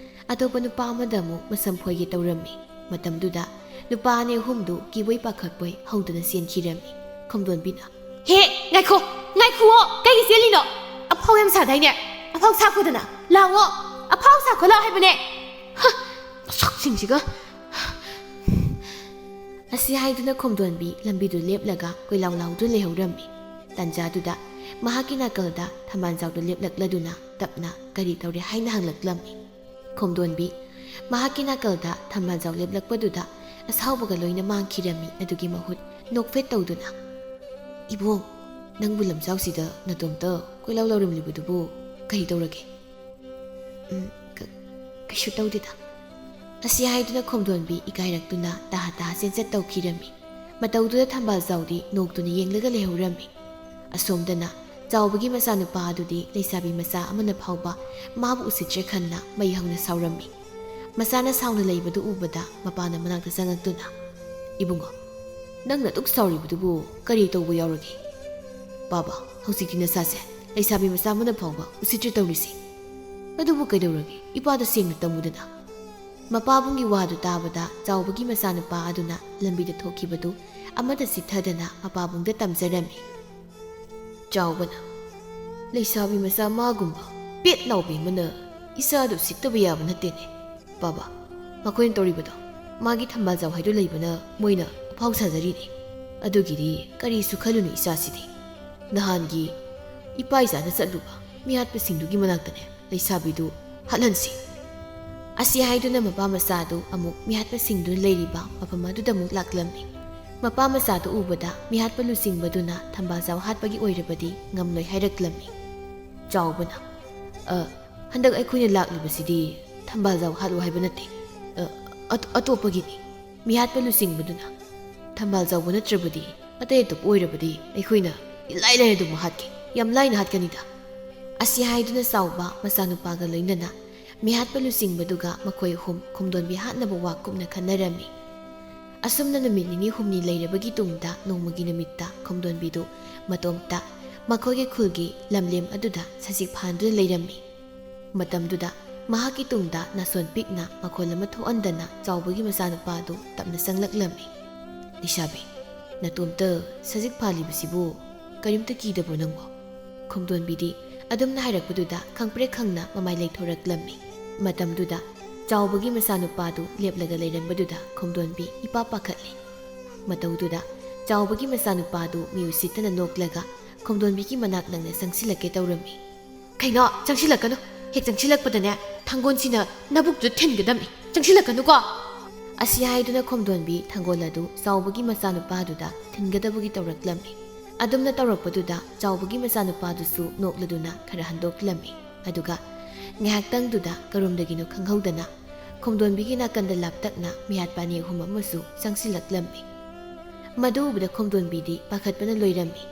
ꯑꯇꯣꯞꯄ ꯅꯨꯄꯥ ꯑꯃꯗ ꯑꯃꯨꯛ ꯃꯁꯝ ꯐꯣꯏꯒꯦ ꯇꯧꯔꯝꯃꯤ꯫ ꯃꯇꯝꯗꯨꯗ ꯅꯨꯄꯥ 2-3ꯗꯨ ꯀꯤꯕꯣꯏ ꯄꯥꯈꯠꯄꯣꯏ ꯍꯧꯗꯨꯅ ꯆꯦꯟꯈꯤꯔꯝꯃꯤ꯫ ꯈꯣꯝꯗꯣꯟꯕꯤꯅ "ꯍꯦ, ꯉꯥꯏꯈꯣ, ꯉꯥꯏꯈꯨꯑꯣ, ꯀꯩꯒꯤ ꯆꯦꯜꯂꯤꯅꯣ? ꯑꯐꯥꯎ ꯌꯥꯝ ꯁꯥꯗꯥꯏꯅꯦ? ꯑꯐꯥꯎ ꯁꯥꯈꯣꯗꯅ, ꯂꯥꯛꯑꯣ, ꯑꯐꯥꯎ ꯁꯥꯈꯣ ꯂꯥꯛꯑꯣ ꯍꯥꯏꯕꯅꯦ." "ꯃꯁꯛꯁꯤꯡꯁꯤꯒ." ꯑꯁꯤ ꯍꯥꯏꯗꯨꯅ ꯈꯣꯝꯗꯣꯟꯕꯤ ꯂꯝꯕꯤꯗꯨ ꯂꯦꯞꯂꯒ ꯀꯣꯏꯂꯥꯎ ꯂꯥꯎꯗꯨꯅ ꯂꯩꯍꯧꯔꯝꯃꯤ꯫ ꯇꯟꯖꯥꯗꯨꯗ ꯃꯍꯥꯛꯀꯤ ꯅꯥꯀꯜꯗ ꯊꯝꯕꯥꯜꯖꯥꯎꯗ ꯂꯦꯞꯂꯛꯂꯗꯨꯅ ꯇꯞꯅ ꯀꯔꯤ ꯇꯧꯔꯦ ꯍꯥꯏꯅ ꯍꯪꯂꯛꯂꯝꯃꯤ꯫ ꯈꯣꯝꯗꯣꯟꯕꯤ ꯃꯍꯥꯛꯀꯤ ꯅꯥꯀꯜꯗ ꯊꯝꯕꯥꯜꯖꯥꯎ ꯂꯦꯞꯂꯛꯄꯗꯨꯗ ꯑꯁꯥꯎꯕꯒ ꯂꯣꯏꯅ ꯃꯥꯡꯈꯤꯔꯝꯃꯤ꯫ ꯑꯗꯨꯒꯤ ꯃꯍꯨꯠ ꯅꯣꯛꯐꯦꯠ ꯇꯧꯗꯨꯅ "ꯏꯕꯣꯡ, ꯅꯪꯕꯨ ꯂꯝꯖꯥꯎꯁꯤꯗ ꯅꯇꯣꯝꯇ ꯀꯣꯏꯂꯥꯎ ꯂꯥꯎꯔꯝꯂꯤꯕꯗꯨꯕꯨ ꯀꯔꯤ ꯇꯧꯔꯒꯦ?" "ꯀꯩꯁꯨ ꯇꯧꯗꯦꯗ." ꯑꯁꯤ ꯍꯥꯏꯗꯨꯅ ꯈꯣꯝꯗꯣꯟꯕꯤ ꯏꯀꯥꯏꯔꯛꯇꯨꯅ ꯇꯍꯥ ꯇꯍꯥ ꯆꯦꯟꯆꯠ ꯇꯧꯈꯤꯔꯝꯃꯤ꯫ ꯃꯇꯧꯗꯨꯗ ꯊꯝꯕꯥꯜꯖꯥꯎꯗꯤ ꯅꯣꯛꯇꯨꯅ ꯌꯦꯡꯂꯒ ꯂꯩꯍꯧꯔꯝꯃꯤ꯫ ꯑꯁꯣꯝꯗꯅ ꯆꯥꯎꯕꯒꯤ ꯃꯆꯥꯅꯨꯄꯥ ꯑꯗꯨꯗꯤ ꯂꯩꯁꯥꯕꯤ ꯃꯆꯥ ꯑꯃꯅ ꯐꯥꯎꯕ ꯃꯥꯕꯨ ꯎꯁꯤꯠꯇ꯭ꯔꯦ ꯈꯟꯅ ꯃꯩ ꯍꯧꯅ ꯁꯥꯎꯔꯝꯃꯤ꯫ ꯃꯆꯥꯅ ꯁꯥꯎꯅ ꯂꯩꯕꯗꯨ ꯎꯕꯗ ꯃꯄꯥꯅ ꯃꯅꯥꯛꯇ ꯆꯪꯉꯛꯇꯨꯅ "ꯏꯕꯨꯡꯉꯣ, ꯅꯪꯅ ꯑꯗꯨꯛ ꯁꯥꯎꯔꯤꯕꯗꯨꯕꯨ ꯀꯔꯤ ꯇꯧꯕ ꯌꯥꯎꯔꯒꯦ? ꯕꯥꯕꯥ, ꯍꯧꯖꯤꯛꯇꯤ ꯅꯆꯥꯁꯦ ꯂꯩꯁꯥꯕꯤ ꯃꯆꯥ ꯑꯃꯅ ꯐꯥꯎꯕ ꯎꯁꯤꯠꯇ꯭ꯔꯦ ꯇꯧꯔꯤꯁꯤ꯫ ꯑꯗꯨꯕꯨ ꯀꯩꯗꯧꯔꯒꯦ? ꯏꯄꯥꯗ ꯁꯦꯡꯅ ꯇꯝꯃꯨꯗꯅ." ꯃꯄꯥꯕꯨꯡꯒꯤ ꯋꯥꯗꯨ ꯇꯥꯕꯗ ꯆꯥꯎꯕꯒꯤ ꯃꯆꯥꯅꯨꯄꯥ ꯑꯗꯨꯅ ꯂꯝꯕꯤꯗ ꯊꯣꯛꯈꯤꯕꯗꯨ ꯑꯃꯗ ꯆꯤꯊꯗꯅ ꯃꯄꯥꯕꯨꯡꯗ ꯇꯝꯖꯔꯝꯃꯤ꯫ ꯆꯥꯎꯕꯅ "ꯂꯩꯁꯥꯕꯤ ꯃꯆꯥ ꯃꯥꯒꯨꯝꯕ ꯄꯦꯠ ꯂꯥꯎꯕꯤ ꯑꯃꯅ ꯏꯆꯥꯗꯨ ꯎꯁꯤꯠꯇꯕ ꯌꯥꯕ ꯅꯠꯇꯦꯅꯦ꯫ ꯕꯥꯕꯥ, ꯃꯈꯣꯏꯅ ꯇꯧꯔꯤꯕꯗꯣ ꯃꯥꯒꯤ ꯊꯝꯕꯥꯜꯖꯥꯎ ꯍꯥꯏꯗꯨ ꯂꯩꯕꯅ ꯃꯣꯏꯅ ꯑꯐꯥꯎ ꯁꯥꯖꯔꯤꯅꯤ꯫ ꯑꯗꯨꯒꯤꯗꯤ ꯀꯔꯤꯁꯨ ꯈꯜꯂꯨꯅꯨ ꯏꯆꯥꯁꯤꯗꯤ꯫ ꯅꯍꯥꯟꯒꯤ ꯏꯄꯥ ꯏꯆꯥꯅ ꯆꯠꯂꯨꯕ ꯃꯤꯍꯥꯠꯄꯁꯤꯡꯗꯨꯒꯤ ꯃꯅꯥꯛꯇꯅꯦ ꯂꯩꯁꯥꯕꯤꯗꯨ ꯍꯥꯠꯍꯟꯁꯤ." ꯑꯁꯤ ꯍꯥꯏꯗꯨꯅ ꯃꯄꯥ ꯃꯆꯥꯗꯨ ꯑꯃꯨꯛ ꯃꯤꯍꯥꯠꯄꯁꯤꯡꯗꯨꯅ ꯂꯩꯔꯤꯕ ꯃꯐꯝ ꯑꯗꯨꯗ ꯑꯃꯨꯛ ꯂꯥꯛꯂꯝꯃꯤ꯫ ꯃꯄꯥ ꯃꯆꯥꯗꯨ ꯎꯕꯗ ꯃꯤꯍꯥꯠꯄ ꯂꯨꯆꯤꯡꯕꯗꯨꯅ ꯊꯝꯕꯥꯜꯖꯥꯎ ꯍꯥꯠꯄꯒꯤ ꯑꯣꯏꯔꯕꯗꯤ ꯉꯝꯂꯣꯏ ꯍꯥꯏꯔꯛꯂꯝꯃꯤ꯫ ꯆꯥꯎꯕꯅ "ꯍꯟꯗꯛ ꯑꯩꯈꯣꯏꯅ ꯂꯥꯛꯂꯤꯕꯁꯤꯗꯤ ꯊꯝꯕꯥꯜꯖꯥꯎ ꯍꯥꯠꯂꯨ ꯍꯥꯏꯕ ꯅꯠꯇꯦ, ꯑꯇꯣꯞꯄꯒꯤꯅꯤ꯫ ꯃꯤꯍꯥꯠꯄ ꯂꯨꯆꯤꯡꯕꯗꯨꯅ ꯊꯝꯕꯥꯜꯖꯥꯎꯕ ꯅꯠꯇ꯭ꯔꯕꯗꯤ ꯑꯇꯩ ꯑꯇꯣꯞꯄ ꯑꯣꯏꯔꯕꯗꯤ ꯑꯩꯈꯣꯏꯅ ꯏꯂꯥꯏ ꯂꯥꯏꯅ ꯑꯗꯨꯝ ꯍꯥꯠꯀꯦ, ꯌꯥꯝ ꯂꯥꯏꯅ ꯍꯥꯠꯀꯅꯤꯗ." ꯑꯁꯤ ꯍꯥꯏꯗꯨꯅ ꯆꯥꯎꯕ ꯃꯆꯥꯅꯨꯄꯥꯒ ꯂꯣꯏꯅꯅ ꯃꯤꯍꯥꯠꯄ ꯂꯨꯆꯤꯡꯕꯗꯨꯒ ꯃꯈꯣꯏ 3 ꯈꯣꯝꯗꯣꯟꯕꯤ ꯍꯥꯠꯅꯕ ꯋꯥ ꯀꯨꯞꯅ ꯈꯟꯅꯔꯝꯃꯤ꯫ ꯑꯁꯨꯝꯅ ꯅꯨꯃꯤꯠ ꯅꯤꯅꯤ ꯍꯨꯝꯅꯤ ꯂꯩꯔꯕꯒꯤ ꯇꯨꯡꯗ ꯅꯣꯡꯃꯒꯤ ꯅꯨꯃꯤꯠꯇ ꯈꯣꯡꯗꯣꯟꯕꯤꯗꯨ ꯃꯇꯣꯝꯇ ꯃꯈꯣꯏꯒꯤ ꯈꯨꯜꯒꯤ ꯂꯝꯂꯦꯝ ꯑꯗꯨꯗ ꯁꯖꯤꯛ ꯐꯥꯟꯗꯨꯅ ꯂꯩꯔꯝꯃꯤ꯫ ꯃꯇꯝꯗꯨꯗ ꯃꯍꯥꯛꯀꯤ ꯇꯨꯡꯗ ꯅꯥꯁꯣꯟ ꯄꯤꯛꯅ ꯃꯈꯣꯜ ꯑꯃ ꯊꯣꯛꯍꯟꯗꯅ ꯆꯥꯎꯕꯒꯤ ꯃꯆꯥꯅꯨꯄꯥꯗꯨ ꯇꯞꯅ ꯆꯪꯂꯛꯂꯝꯃꯤ꯫ ꯂꯩꯁꯥꯕꯤ, ꯅꯇꯣꯝꯇ ꯁꯖꯤꯛ ꯐꯥꯜꯂꯤꯕꯁꯤꯕꯨ ꯀꯔꯤꯝꯇ ꯀꯤꯗꯕ꯭ꯔꯣ ꯅꯪꯕꯣ? ꯈꯣꯡꯗꯣꯟꯕꯤꯗꯤ ꯑꯗꯨꯝꯅ ꯍꯥꯏꯔꯛꯄꯗꯨꯗ ꯈꯪꯄ꯭ꯔꯦꯛ ꯈꯪꯅ ꯃꯃꯥꯏ ꯂꯩꯊꯣꯔꯛꯂꯝꯃꯤ꯫ ꯃꯇꯝꯗꯨꯗ ꯆꯥꯎꯕꯒꯤ ꯃꯆꯥꯅꯨꯄꯥꯗꯨ ꯂꯦꯞꯂꯒ ꯂꯩꯔꯝꯕꯗꯨꯗ ꯈꯣꯡꯗꯣꯟꯕꯤ ꯏꯄꯥ ꯄꯥꯈꯠꯂꯤ꯫ ꯃꯇꯧꯗꯨꯗ ꯆꯥꯎꯕꯒꯤ ꯃꯆꯥꯅꯨꯄꯥꯗꯨ ꯃꯤ ꯎꯁꯤꯠꯇꯅ ꯅꯣꯛꯂꯒ ꯈꯣꯡꯗꯣꯟꯕꯤꯒꯤ ꯃꯅꯥꯛ ꯅꯪꯅ ꯆꯪꯁꯤꯜꯂꯛꯀꯦ ꯇꯧꯔꯝꯃꯤ꯫ ꯀꯩꯅꯣ ꯆꯪꯁꯤꯜꯂꯛꯀꯅꯨ, ꯍꯦꯛ ꯆꯪꯁꯤꯜꯂꯛꯄꯗꯅꯦ ꯊꯥꯡꯒꯣꯜꯁꯤꯅ ꯅꯕꯨꯛꯇꯨ ꯊꯤꯟꯒꯗꯝꯅꯤ, ꯆꯪꯁꯤꯜꯂꯛꯀꯅꯨꯀꯣ꯫ ꯑꯁꯤ ꯍꯥꯏꯗꯨꯅ ꯈꯣꯡꯗꯣꯟꯕꯤ ꯊꯥꯡꯒꯣꯜ ꯑꯗꯨ ꯆꯥꯎꯕꯒꯤ ꯃꯆꯥꯅꯨꯄꯥꯗꯨꯗ ꯊꯤꯟꯒꯗꯕꯒꯤ ꯇꯧꯔꯛꯂꯝꯃꯤ꯫ ꯑꯗꯨꯝꯅ ꯇꯧꯔꯛꯄꯗꯨꯗ ꯆꯥꯎꯕꯒꯤ ꯃꯆꯥꯅꯨꯄꯥꯗꯨꯁꯨ ꯅꯣꯛꯂꯗꯨꯅ ꯈꯔ ꯍꯟꯗꯣꯛꯂꯝꯃꯤ꯫ ꯑꯗꯨꯒ ꯉꯥꯏꯍꯥꯛꯇꯪꯗꯨꯗ ꯀꯔꯣꯝꯗꯒꯤꯅꯣ ꯈꯪꯍꯧꯗꯅ ꯈꯣꯡꯗꯣꯟꯕꯤꯒꯤ ꯅꯥꯀꯟꯗ ꯂꯥꯞꯇꯛꯅ ꯃꯤꯍꯥꯠꯄ ꯑꯅꯤ ꯑꯍꯨꯝ ꯑꯃꯁꯨ ꯆꯪꯁꯤꯜꯂꯛꯂꯝꯃꯤ꯫ ꯃꯗꯨ ꯎꯕꯗ ꯈꯣꯡꯗꯣꯟꯕꯤꯗꯤ ꯄꯥꯈꯠꯄꯅ ꯂꯣꯏꯔꯝꯃꯤ꯫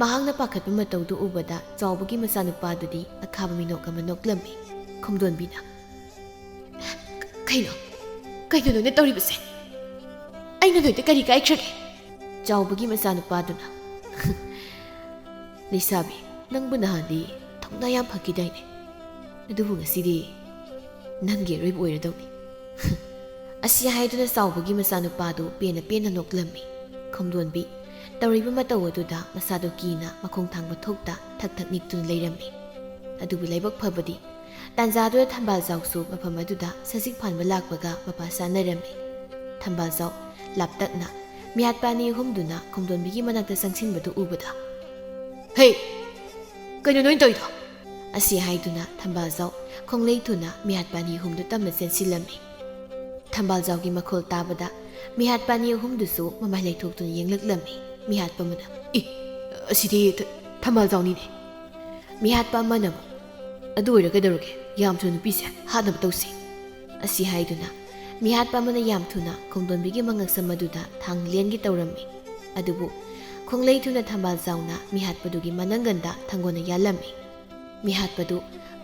ꯃꯍꯥꯛꯅ ꯄꯥꯈꯠꯄ ꯃꯇꯧꯗꯨ ꯎꯕꯗ ꯆꯥꯎꯕꯒꯤ ꯃꯆꯥꯅꯨꯄꯥꯗꯨꯗꯤ ꯑꯈꯥꯕ ꯃꯤꯅꯣꯛ ꯑꯃ ꯅꯣꯛꯂꯝꯃꯤ꯫ ꯈꯣꯡꯗꯣꯟꯕꯤꯅ ꯀꯩꯅꯣ ꯅꯣꯏꯅ ꯇꯧꯔꯤꯕꯁꯦ? ꯑꯩꯅ ꯅꯣꯏꯗ ꯀꯔꯤ ꯀꯥꯏꯈ꯭ꯔꯒꯦ? ꯆꯥꯎꯕꯒꯤ ꯃꯆꯥꯅꯨꯄꯥꯗꯨꯅ ꯂꯩꯁꯥꯕꯤ, ꯅꯪꯕꯨ ꯅꯍꯥꯟꯗꯤ ꯊꯧꯅꯥ ꯌꯥꯝ ꯐꯈꯤꯗꯥꯏꯅꯦ, ꯑꯗꯨꯕꯨ ꯉꯁꯤꯗꯤ ꯅꯪꯒꯤ ꯑꯔꯣꯏꯕ ꯑꯣꯏꯔꯗꯧꯅꯤ꯫ ꯑꯁꯤ ꯍꯥꯏꯗꯨꯅ ꯆꯥꯎꯕꯒꯤ ꯃꯆꯥꯅꯨꯄꯥꯗꯨ ꯄꯦꯟꯅ ꯄꯦꯟꯅ ꯅꯣꯛꯂꯝꯃꯤ꯫ ꯈꯣꯡꯗꯣꯟꯕꯤ ꯇꯧꯔꯤꯕ ꯃꯇꯧ ꯑꯗꯨꯗ ꯃꯁꯥꯗꯨ ꯀꯤꯅ ꯃꯈꯣꯡ ꯊꯥꯡꯕ ꯊꯣꯛꯇ ꯊꯛ ꯊꯛ ꯅꯤꯛꯇꯨꯅ ꯂꯩꯔꯝꯃꯤ꯫ ꯑꯗꯨꯕꯨ ꯂꯥꯏꯕꯛ ꯐꯕꯗꯤ ꯇꯥꯟꯖꯥꯗꯨꯗ ꯊꯝꯕꯥꯜꯖꯥꯎꯁꯨ ꯃꯐꯝ ꯑꯗꯨꯗ ꯁꯖꯤꯛ ꯐꯥꯟꯕ ꯂꯥꯛꯄꯒ ꯃꯄꯥ ꯆꯥꯅꯔꯝꯃꯤ꯫ ꯊꯝꯕꯥꯜꯖꯥꯎ ꯂꯥꯞꯇꯛꯅ ꯃꯤꯍꯥꯠꯄ ꯑꯅꯤ ꯑꯍꯨꯝꯗꯨꯅ ꯈꯣꯡꯗꯣꯟꯕꯤꯒꯤ ꯃꯅꯥꯛꯇ ꯆꯪꯁꯤꯟꯕꯗꯨ ꯎꯕꯗ "ꯍꯦ, ꯀꯩꯅꯣ ꯅꯣꯏꯅ ꯇꯧꯔꯤꯗꯣ?" ꯑꯁꯤ ꯍꯥꯏꯗꯨꯅ ꯊꯝꯕꯥꯜꯖꯥꯎ ꯈꯣꯡꯂꯩ ꯊꯨꯅ ꯃꯤꯍꯥꯠꯄ ꯑꯅꯤ ꯑꯍꯨꯝꯗꯨ ꯇꯞꯅ ꯆꯦꯟꯁꯤꯜꯂꯝꯃꯤ꯫ ꯊꯝꯕꯥꯜꯖꯥꯎꯒꯤ ꯃꯈꯣꯜ ꯇꯥꯕꯗ ꯃꯤꯍꯥꯠꯄ ꯑꯅꯤ ꯑꯍꯨꯝꯗꯨꯁꯨ ꯃꯃꯥꯏ ꯂꯩꯊꯣꯛꯇꯨꯅ ꯌꯦꯡꯂꯛꯂꯝꯃꯤ꯫ ꯃꯤꯍꯥꯠꯄ ꯑꯃꯅ "ꯑꯁꯤꯗꯤ ꯊꯝꯕꯥꯜꯖꯥꯎꯅꯤꯅꯦ." ꯃꯤꯍꯥꯠꯄ ꯑꯃꯅ ꯑꯃꯨꯛ "ꯑꯗꯨ ꯑꯣꯏꯔ ꯀꯩꯗꯧꯔꯒꯦ? ꯌꯥꯝ ꯊꯨꯅ ꯅꯨꯄꯤꯁꯦ ꯍꯥꯠꯅꯕ ꯇꯧꯁꯤ." ꯑꯁꯤ ꯍꯥꯏꯗꯨꯅ ꯃꯤꯍꯥꯠꯄ ꯑꯃꯅ ꯌꯥꯝ ꯊꯨꯅ ꯈꯣꯡꯗꯣꯟꯕꯤꯒꯤ ꯃꯉꯛꯁꯝ ꯑꯗꯨꯗ ꯊꯥꯡ ꯂꯦꯟꯒꯦ ꯇꯧꯔꯝꯃꯤ꯫ ꯑꯗꯨꯕꯨ ꯈꯣꯡꯂꯩ ꯊꯨꯅ ꯊꯝꯕꯥꯜꯖꯥꯎꯅ ꯃꯤꯍꯥꯠꯄꯗꯨꯒꯤ ꯃꯅꯪꯒꯟꯗ ꯊꯥꯡꯒꯣꯜꯅ ꯌꯥꯜꯂꯝꯃꯤ꯫ ꯃꯤꯍꯥꯠꯄꯗꯨ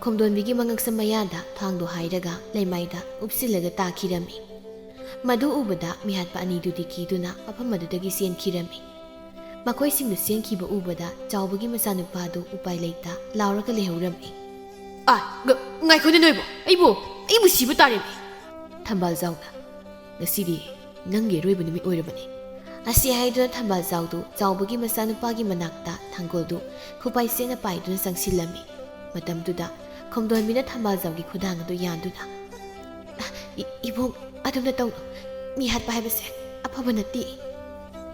ꯈꯣꯡꯗꯣꯟꯕꯤꯒꯤ ꯃꯉꯛꯁꯝ ꯃꯌꯥꯗ ꯊꯥꯡꯗꯣ ꯍꯥꯏꯔꯒ ꯂꯩꯃꯥꯏꯗ ꯎꯞꯁꯤꯜꯂꯒ ꯇꯥꯈꯤꯔꯝꯃꯤ꯫ ꯃꯗꯨ ꯎꯕꯗ ꯃꯤꯍꯥꯠꯄ ꯑꯅꯤꯗꯨꯗꯤ ꯀꯤꯗꯨꯅ ꯃꯐꯝ ꯑꯗꯨꯗꯒꯤ ꯆꯦꯟꯈꯤꯔꯝꯃꯤ꯫ ꯃꯈꯣꯏꯁꯤꯡꯗꯨ ꯆꯦꯟꯈꯤꯕ ꯎꯕꯗ ꯆꯥꯎꯕꯒꯤ ꯃꯆꯥꯅꯨꯄꯥꯗꯨ ꯎꯄꯥꯏ ꯂꯩꯇ ꯂꯥꯎꯔꯒ ꯂꯩꯍꯧꯔꯝꯃꯤ꯫ "ꯉꯥꯏꯈꯣꯅꯦ ꯅꯣꯏꯕꯣ, ꯑꯩꯕꯨ ꯁꯤꯕ ꯇꯥꯔꯦꯅꯦ." ꯊꯝꯕꯥꯜꯖꯥꯎꯅ "ꯉꯁꯤꯗꯤ ꯅꯪꯒꯤ ꯑꯔꯣꯏꯕ ꯅꯨꯃꯤꯠ ꯑꯣꯏꯔꯕꯅꯤ." ꯑꯁꯤ ꯍꯥꯏꯗꯨꯅ ꯊꯝꯕꯥꯜꯖꯥꯎꯗꯨ ꯆꯥꯎꯕꯒꯤ ꯃꯆꯥꯅꯨꯄꯥꯒꯤ ꯃꯅꯥꯛꯇ ꯊꯥꯡꯒꯣꯜꯗꯨ ꯈꯨꯄꯥꯏ ꯆꯦꯠꯅ ꯄꯥꯏꯗꯨꯅ ꯆꯪꯁꯤꯜꯂꯝꯃꯤ꯫ ꯃꯇꯝꯗꯨꯗ ꯈꯣꯡꯗꯣꯟꯕꯤꯅ ꯊꯝꯕꯥꯜꯖꯥꯎꯒꯤ ꯈꯨꯗꯥꯡ ꯑꯗꯨ ꯌꯥꯟꯗꯨꯅ "ꯏꯕꯨꯡ, ꯑꯗꯨꯝꯅ ꯇꯧꯅꯨ, ꯃꯤꯍꯥꯠꯄ ꯍꯥꯏꯕꯁꯦ ꯑꯐꯕ ꯅꯠꯇꯦ."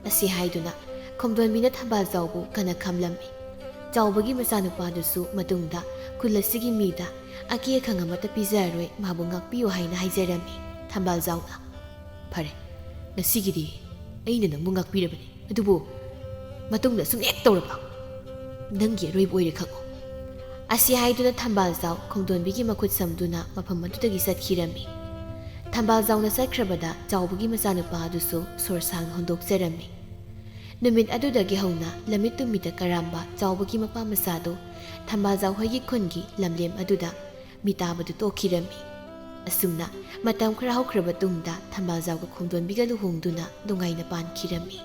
ꯑꯁꯤ ꯍꯥꯏꯗꯨꯅ ꯈꯣꯡꯗꯣꯟꯕꯤꯅ ꯊꯝꯕꯥꯜꯖꯥꯎꯕꯨ ꯀꯟꯅ ꯈꯝꯂꯝꯃꯤ꯫ ꯆꯥꯎꯕꯒꯤ ꯃꯆꯥꯅꯨꯄꯥꯗꯨꯁꯨ ꯃꯇꯨꯡꯗ ꯈꯨꯜ ꯑꯁꯤꯒꯤ ꯃꯤꯗ ꯑꯀꯤ ꯑꯈꯪ ꯑꯃꯠꯇ ꯄꯤꯖꯔꯔꯣꯏ, ꯃꯥꯕꯨ ꯉꯥꯛꯄꯤꯌꯨ ꯍꯥꯏꯅ ꯍꯥꯏꯖꯔꯝꯃꯤ꯫ ꯊꯝꯕꯥꯜꯖꯥꯎꯅ "ꯐꯔꯦ, ꯉꯁꯤꯒꯤꯗꯤ ꯑꯩꯅ ꯅꯪꯕꯨ ꯉꯥꯛꯄꯤꯔꯕꯅꯤ, ꯑꯗꯨꯕꯨ ꯃꯇꯨꯡꯗ ꯁꯨꯝ ꯍꯦꯛ ꯇꯧꯔꯕ ꯅꯪꯒꯤ ꯑꯔꯣꯏꯕ ꯑꯣꯏꯔꯦ ꯈꯪꯉꯨ." ꯑꯁꯤ ꯍꯥꯏꯗꯨꯅ ꯊꯝꯕꯥꯜꯖꯥꯎ ꯈꯣꯡꯗꯣꯟꯕꯤꯒꯤ ꯃꯈꯨꯠ ꯁꯝꯗꯨꯅ ꯃꯐꯝ ꯑꯗꯨꯗꯒꯤ ꯆꯠꯈꯤꯔꯝꯃꯤ꯫ ꯊꯝꯕꯥꯜꯖꯥꯎꯅ ꯆꯠꯈ꯭ꯔꯕꯗ ꯆꯥꯎꯕꯒꯤ ꯃꯆꯥꯅꯨꯄꯥ ꯑꯗꯨꯁꯨ ꯁꯣꯔ ꯁꯥꯡꯅ ꯍꯣꯟꯗꯣꯛꯆꯔꯝꯃꯤ꯫ ꯅꯨꯃꯤꯠ ꯑꯗꯨꯗꯒꯤ ꯍꯧꯅ ꯂꯝꯃꯤꯠ ꯇꯨꯃꯤꯠꯇ ꯀꯔꯥꯝꯕ ꯆꯥꯎꯕꯒꯤ ꯃꯄꯥ ꯃꯆꯥꯗꯨ ꯊꯝꯕꯥꯜꯖꯥꯎ ꯍꯣꯏꯒꯤ ꯈꯨꯟꯒꯤ ꯂꯝꯂꯦꯝ ꯑꯗꯨꯗ ꯃꯤꯇꯥꯕꯗꯨ ꯇꯣꯛꯈꯤꯔꯝꯃꯤ꯫ ꯑꯁꯨꯝꯅ ꯃꯇꯝ ꯈꯔ ꯍꯧꯈ꯭ꯔꯕ ꯇꯨꯡꯗ ꯊꯝꯕꯥꯜꯖꯥꯎꯒ ꯈꯣꯡꯗꯣꯟꯕꯤꯒ ꯂꯨꯍꯣꯡꯗꯨꯅ ꯅꯨꯡꯉꯥꯏꯅ ꯄꯥꯟꯈꯤꯔꯝꯃꯤ꯫